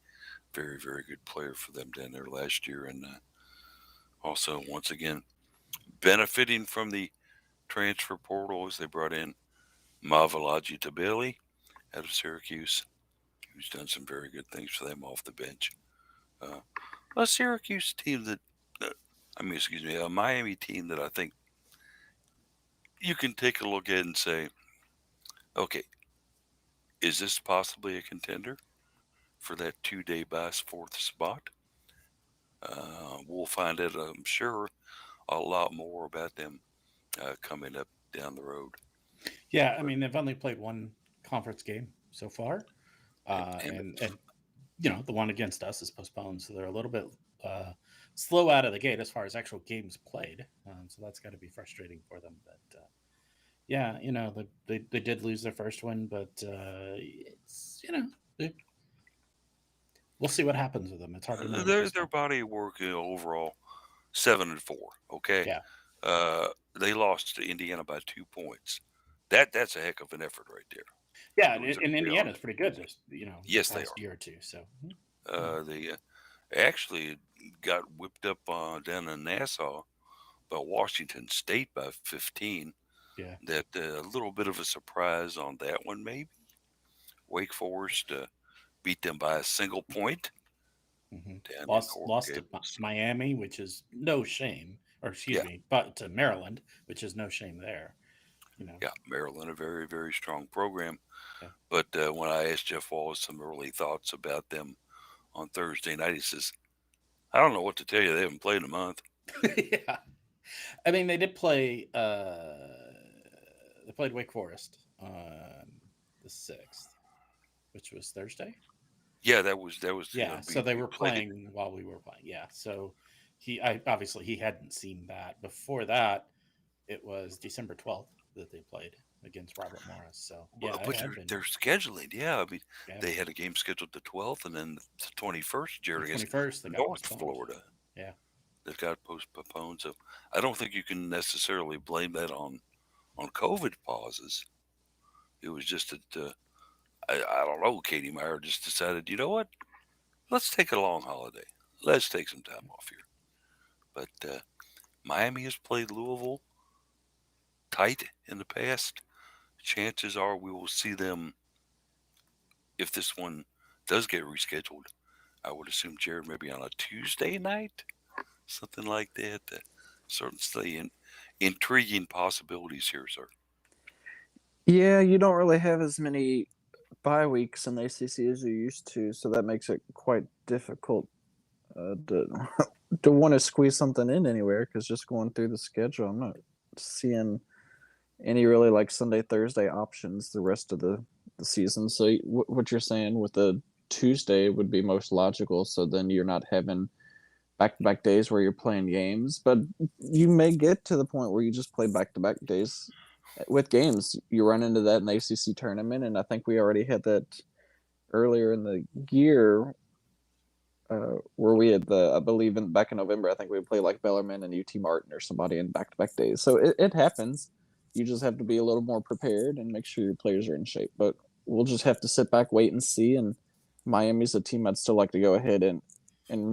very, very good player for them down there last year, and also once again benefiting from the transfer portal as they brought in Mavalaji Tabeli out of Syracuse, who's done some very good things for them off the bench. Uh, a Syracuse team that, excuse me, a Miami team that I think you can take a look at and say, okay, is this possibly a contender for that 2-day bus fourth spot? We'll find out, I'm sure, a lot more about them coming up down the road. Yeah, I But, mean they've only played one conference game so far, and and the one against us is postponed, so they're a little bit uh, slow out of the gate as far as actual games played. So that's got to be frustrating for them. But yeah, they did lose their first one, but it's we'll see what happens with them. It's hard to know with Their this their one. body of work overall 7-4. Okay, Yeah, they lost to Indiana by 2 points. That's a heck of an effort right there. yeah, It was a and real Indiana's honest pretty good opinion. this the Yes, they past are. year or two. So yeah, They actually got whipped up down in Nassau by Washington State by 15. yeah. That a little bit of a surprise on that one, maybe. Wake Forest beat them by a single point down in Coral Lost to Gables. Miami, which is no shame, or Yeah, excuse me, but to Maryland, which is no shame there. yeah. Maryland, a very, very strong program. Yeah. But when I asked Jeff Wallace some early thoughts about them on Thursday night, he says, I don't know what to tell you. They haven't played in a month. Yeah. I mean, they did play. They played Wake Forest on the 6th, which was Thursday. Yeah, that was Yeah, so they we were played it. playing while we were playing. Yeah, so obviously he hadn't seen that. Before that, it was December 12th that they played against Robert Morris. So yeah, it But had been. they're scheduling. Yeah, I mean, Yeah, they had a game scheduled the 12th and then the 21st, the Jared, against 21st that got North postponed. Florida Yeah, that got postponed. So I don't think you can necessarily blame that on COVID pauses. It was just that I don't know. Katie Meyer just decided, you know what? Let's take a long holiday. Let's take some time off here. But Miami has played Louisville tight in the past. Chances are we will see them if this one does get rescheduled. I would assume, Jared, maybe on a Tuesday night, something like that. Certainly intriguing possibilities here, sir. Yeah, you don't really have as many bye weeks in the ACC as you used to, so that makes it quite difficult to to want to squeeze something in anywhere. Because just going through the schedule, I'm not seeing any really like Sunday Thursday options the rest of the season. So what you're saying with the Tuesday would be most logical. So then you're not having back to back days where you're playing games, but you may get to the point where you just play back to back days with games. You run into that in the ACC tournament, and I think we already had that earlier in the year where we had I believe back in November, I think we played like Bellarmine and UT Martin or somebody in back to back days. So it happens. You just have to be a little more prepared and make sure your players are in shape. But we'll just have to sit back, wait and see. And Miami's a team I'd still like to go ahead and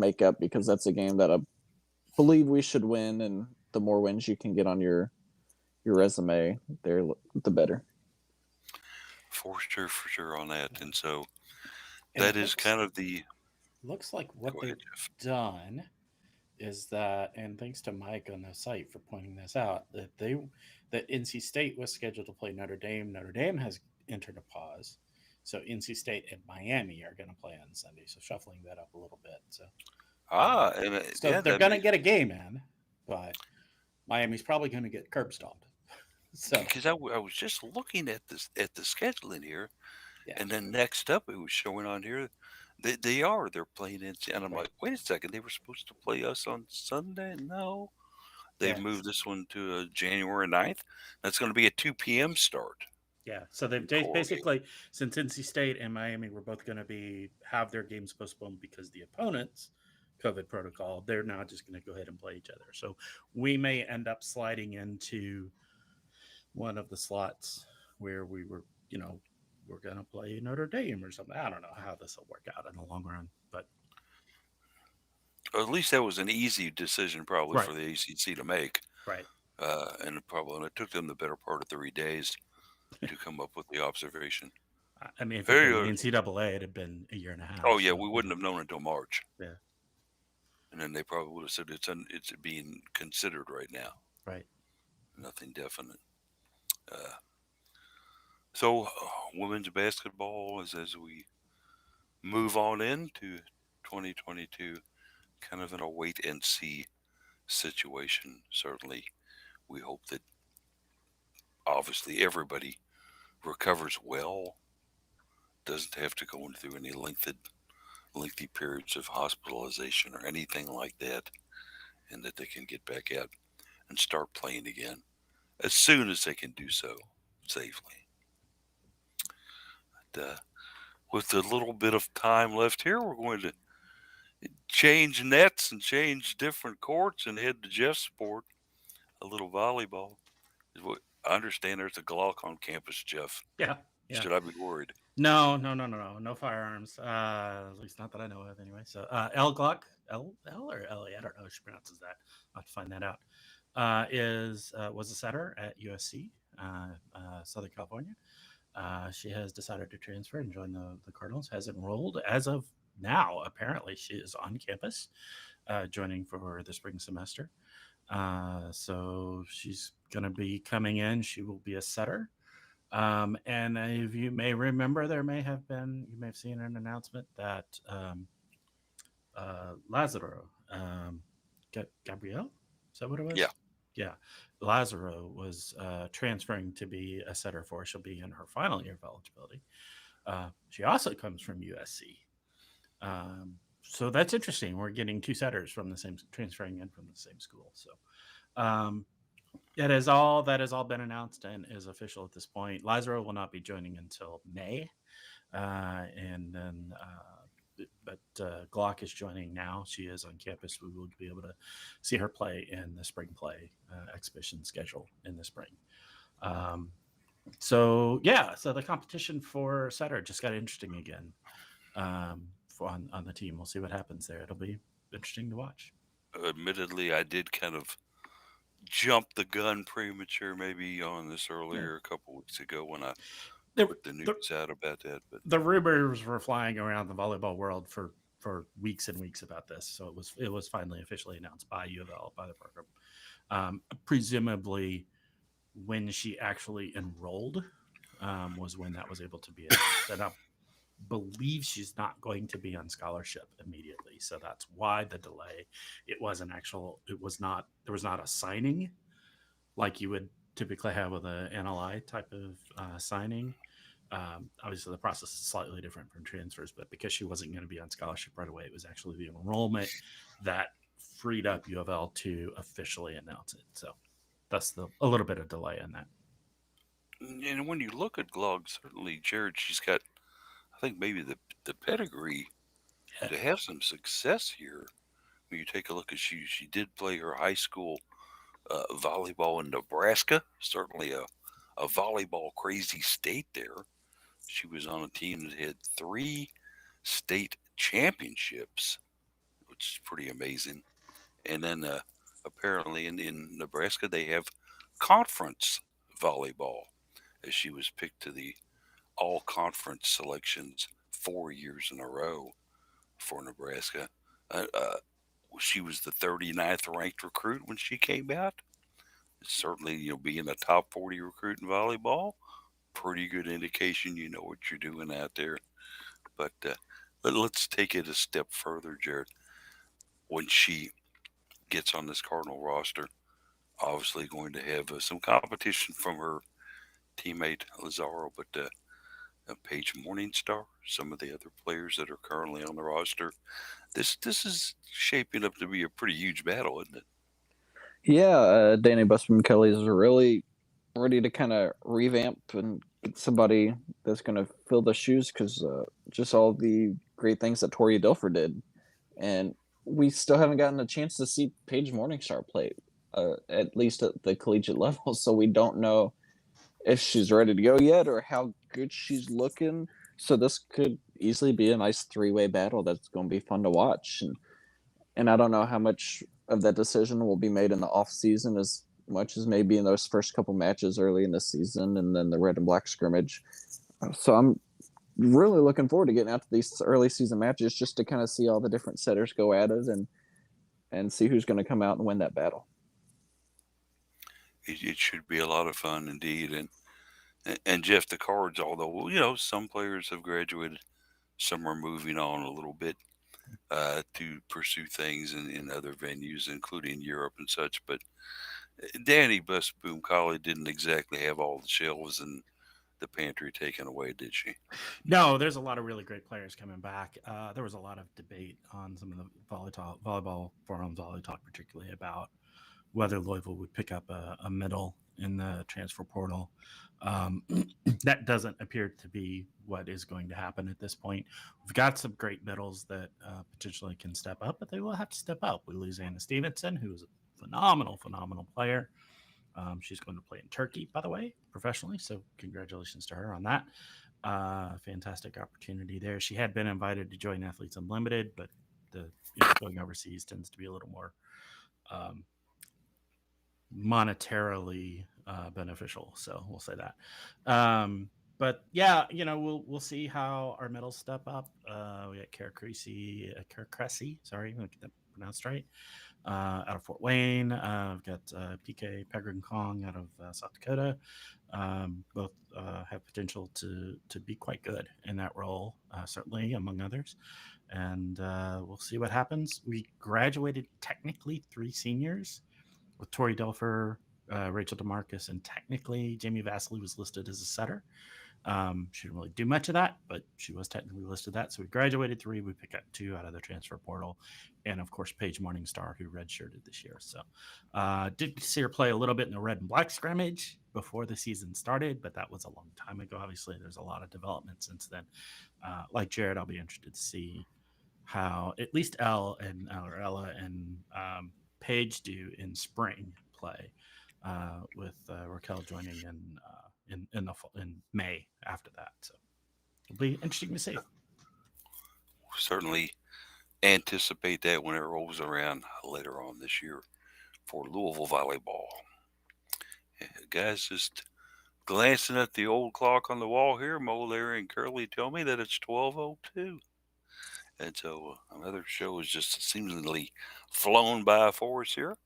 make up because that's a game that I believe we should win. And the more wins you can get on your resume, there the better. For sure on that. And so and that it is kind of the. looks like what Go ahead, they've Jeff. done is that, and thanks to Mike on the site for pointing this out, that NC State was scheduled to play Notre Dame. Notre Dame has entered a pause, so NC State and Miami are going to play on Sunday. So shuffling that up a little bit. Um, And so yeah, they're that going to makes get a game in, but Miami's probably going to get curb stomped. So because I was just looking at the scheduling here, yeah, and then next up it was showing on here. They're playing in, and I'm right, like, wait a second, they were supposed to play us on Sunday. No, they've yeah, moved this one to January 9th. That's going to be a 2 p.m. start yeah. So they've in Coral Gables. basically, since NC State and Miami were both going to have their games postponed because the opponents COVID protocol, they're now just going to go ahead and play each other. So we may end up sliding into one of the slots where we're going to play Notre Dame or something. I don't know how this will work out in the long run, but Or at least that was an easy decision probably right, for the ACC to make. right. And it took them the better part of 3 days to come up with the observation. I mean, if it'd Very been the good. NCAA, it'd have been a year and a Oh half. yeah, So we wouldn't have known until March, yeah, and then they probably would have said it's being considered right now. right. Nothing definite. Uh, so women's basketball is as we move on into 2022, kind of in a wait and see situation. Certainly, we hope that obviously everybody recovers well, doesn't have to go through any lengthy periods of hospitalization or anything like that, and that they can get back out and start playing again as soon as they can do so safely. But, with the little bit of time left here, we're going to change nets and change different courts and head to Jeff's sport, a little volleyball. I understand there's a Glock on campus, Jeff. Yeah. Should I be worried? No firearms. At least not that I know of, anyway. So, L Glock, L or L, I don't know how she pronounces that. I'll have to find that out. Was a setter at USC, Southern California. She has decided to transfer and join the Cardinals. Has enrolled as of now. Apparently, she is on campus, joining for the spring semester. So she's going to be coming in. She will be a setter. And if you may remember, you may have seen an announcement that Lazaro, Gabrielle, is that what it was? Yeah. Lazaro was transferring to be a setter for. She'll be in her final year of eligibility. She also comes from USC. So that's interesting. We're getting two setters from the same, transferring in from the same school. So that has all been announced and is official at this point. Lazaro will not be joining until May, and then but Glock is joining now. She is on campus. We will be able to see her play in the spring play exhibition schedule in the spring. So the competition for setter just got interesting again on the team. We'll see what happens there. It'll be interesting to watch. Admittedly, I did kind of jump the gun premature maybe on this earlier a couple weeks ago when I put the news out about that. But the rumors were flying around the volleyball world for weeks and weeks about this. So it was finally officially announced by UofL, by the program. Presumably, when she actually enrolled was when that was able to be announced. And I believe she's not going to be on scholarship immediately. So that's why the delay. There was not a signing like you would typically have with an NLI type of signing. Obviously, the process is slightly different from transfers, but because she wasn't going to be on scholarship right away, it was actually the enrollment that freed up UofL to officially announce it. So that's a little bit of delay in that. And when you look at Glog, certainly, Jared, she's got, I think, maybe the pedigree to have some success here. When you take a look at she did play her high school volleyball in Nebraska, certainly a volleyball crazy state there. She was on a team that had 3 state championships, which is pretty amazing. And then apparently in Nebraska they have conference volleyball, as she was picked to the all conference selections 4 years in a row for Nebraska. She was the 39th ranked recruit when she came out. Certainly, being a top 40 recruit in volleyball, pretty good indication you know what you're doing out there. But let's take it a step further, Jared. When she gets on this Cardinal roster, obviously going to have some competition from her teammate Lazaro, but Paige Morningstar, some of the other players that are currently on the roster. This is shaping up to be a pretty huge battle, isn't it? Yeah, Danny Busman Kelly is really ready to kind of revamp and get somebody that's going to fill the shoes because just all the great things that Tori Dilfer did. And we still haven't gotten a chance to see Paige Morningstar play, at least at the collegiate level. So we don't know if she's ready to go yet or how good she's looking. So this could easily be a nice 3-way battle that's going to be fun to watch. And I don't know how much of that decision will be made in the off season as much as maybe in those first couple matches early in the season and then the red and black scrimmage. So I'm really looking forward to getting out to these early season matches just to kind of see all the different setters go at it and see who's going to come out and win that battle. It should be a lot of fun indeed. And Jeff, the Cards, although some players have graduated, some are moving on a little bit to pursue things in other venues, including Europe and such. But Danny Busboom Collie didn't exactly have all the shelves in the pantry taken away, did she? No, there's a lot of really great players coming back. There was a lot of debate on some of the volleyball forums, Volley Talk particularly, about whether Louisville would pick up a middle in the transfer portal. Um, that doesn't appear to be what is going to happen at this point. We've got some great middles that potentially can step up, but they will have to step up. We lose Anna Stevenson, who is a phenomenal player. She's going to play in Turkey, by the way, professionally. So congratulations to her on that. Fantastic opportunity there. She had been invited to join Athletes Unlimited, but going overseas tends to be a little more um, monetarily beneficial. So we'll say that. But yeah, we'll see how our medals step up. We got Kara Cressy, sorry, I'm gonna get that pronounced right. Out of Fort Wayne, I've got PK Pegram Kong out of South Dakota. Both have potential to be quite good in that role, certainly among others. And we'll see what happens. We graduated technically 3 seniors with Tori Delfer, Rachel DeMarcus, and technically Jamie Vasily was listed as a setter. She didn't really do much of that, but she was technically listed that. So we graduated 3. We picked up 2 out of the transfer portal, and of course Paige Morningstar, who redshirted this year. So did see her play a little bit in the red and black scrimmage before the season started, but that was a long time ago. Obviously, there's a lot of development since then. Like Jared, I'll be interested to see how at least Ella and Paige do in spring play, with Raquel joining in May after that. So it'll be interesting to see. Certainly anticipate that when it rolls around later on this year for Louisville volleyball. Guys, just glancing at the old clock on the wall here, Mo, Larry, and Curly tell me that it's 12:02. And so another show has just seemingly flown by for us here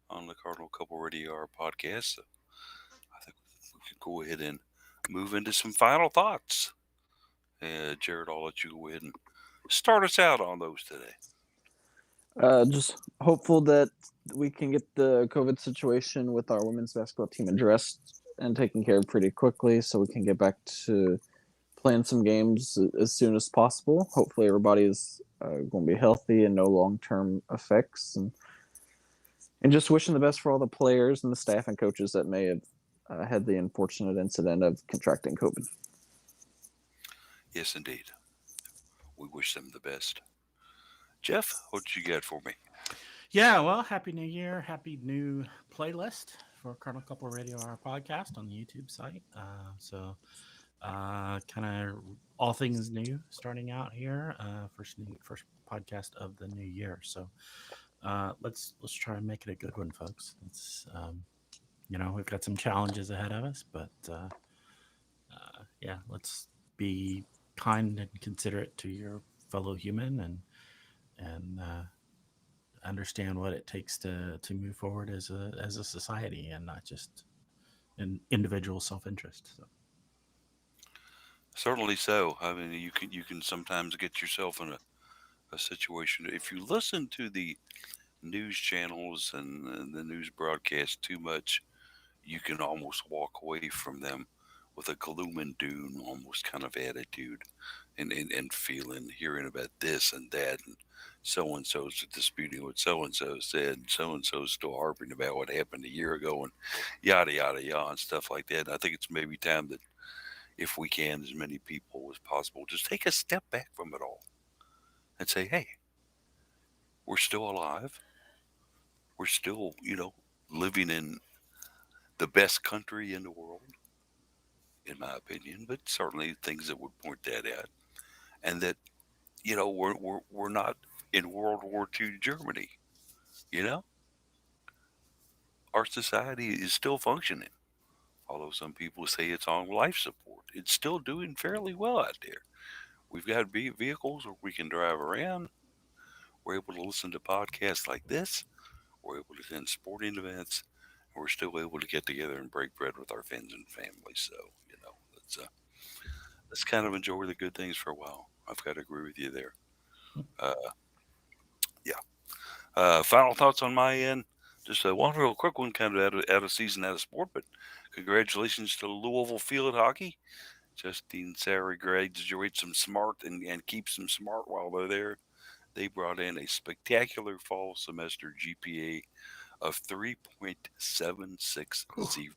on the Cardinal Couple Radio Hour podcast. So I think we could go ahead and move into some final thoughts. Jared, I'll let you go ahead and start us out on those today. Just hopeful that we can get the COVID situation with our women's basketball team addressed and taken care of pretty quickly, so we can get back to playing some games as soon as possible. Hopefully, everybody is going to be healthy and no long-term effects, and just wishing the best for all the players and the staff and coaches that may have had the unfortunate incident of contracting COVID. Yes, indeed. We wish them the best. Jeff, what you got for me? Yeah, well, happy new year, happy new playlist for Cardinal Couple Radio Hour podcast on the YouTube site. So kind of all things new starting out here. First podcast of the new year. So let's try and make it a good one, folks. Let's we've got some challenges ahead of us, but yeah, let's be kind and considerate to your fellow human and understand what it takes to move forward as a society and not just an individual self-interest. So. Certainly so. I mean, you can sometimes get yourself in a situation. If you listen to the news channels and the news broadcast too much, you can almost walk away from them with a gloom and doom almost kind of attitude and feeling, hearing about this and that, and so's disputing what so and so said, and so's still harping about what happened a year ago, and yada yada yada and stuff like that. And I think it's maybe time that if we can, as many people as possible, just take a step back from it all and say, hey, we're still alive. We're still, living in the best country in the world, in my opinion, but certainly things that would point that out. And that, we're not in World War II Germany. You know, our society is still functioning. Although some people say it's on life support, it's still doing fairly well out there. We've got vehicles where we can drive around. We're able to listen to podcasts like this. We're able to attend sporting events. And we're still able to get together and break bread with our friends and family. So, let's kind of enjoy the good things for a while. I've got to agree with you there. Uh, yeah. Final thoughts on my end. Just one real quick one, kind of out of season, out of sport, but congratulations to Louisville Field Hockey. Justine Sauer graduates them smart and keeps them smart while they're there. They brought in a spectacular fall semester GPA of 3.760.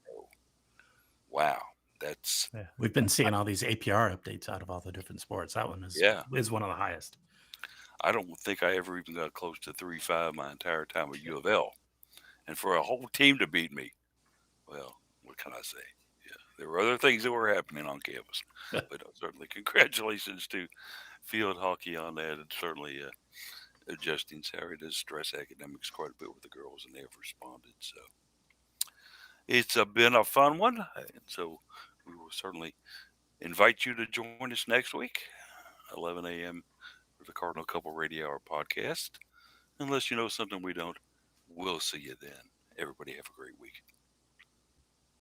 Wow, that's Yeah, we've been seeing all these APR updates out of all the different sports. That one yeah. is one of the highest. I don't think I ever even got close to 3.5 my entire time at UofL, and for a whole team to beat me, well, what can I say? Yeah, there were other things that were happening on campus, but certainly congratulations to field hockey on that, and certainly adjusting Sarah does stress academics quite a bit with the girls, and they have responded. So it's been a fun one, and so we will certainly invite you to join us next week, 11 a.m. for the Cardinal Couple Radio Hour podcast. Unless you know something we don't, we'll see you then. Everybody have a great week.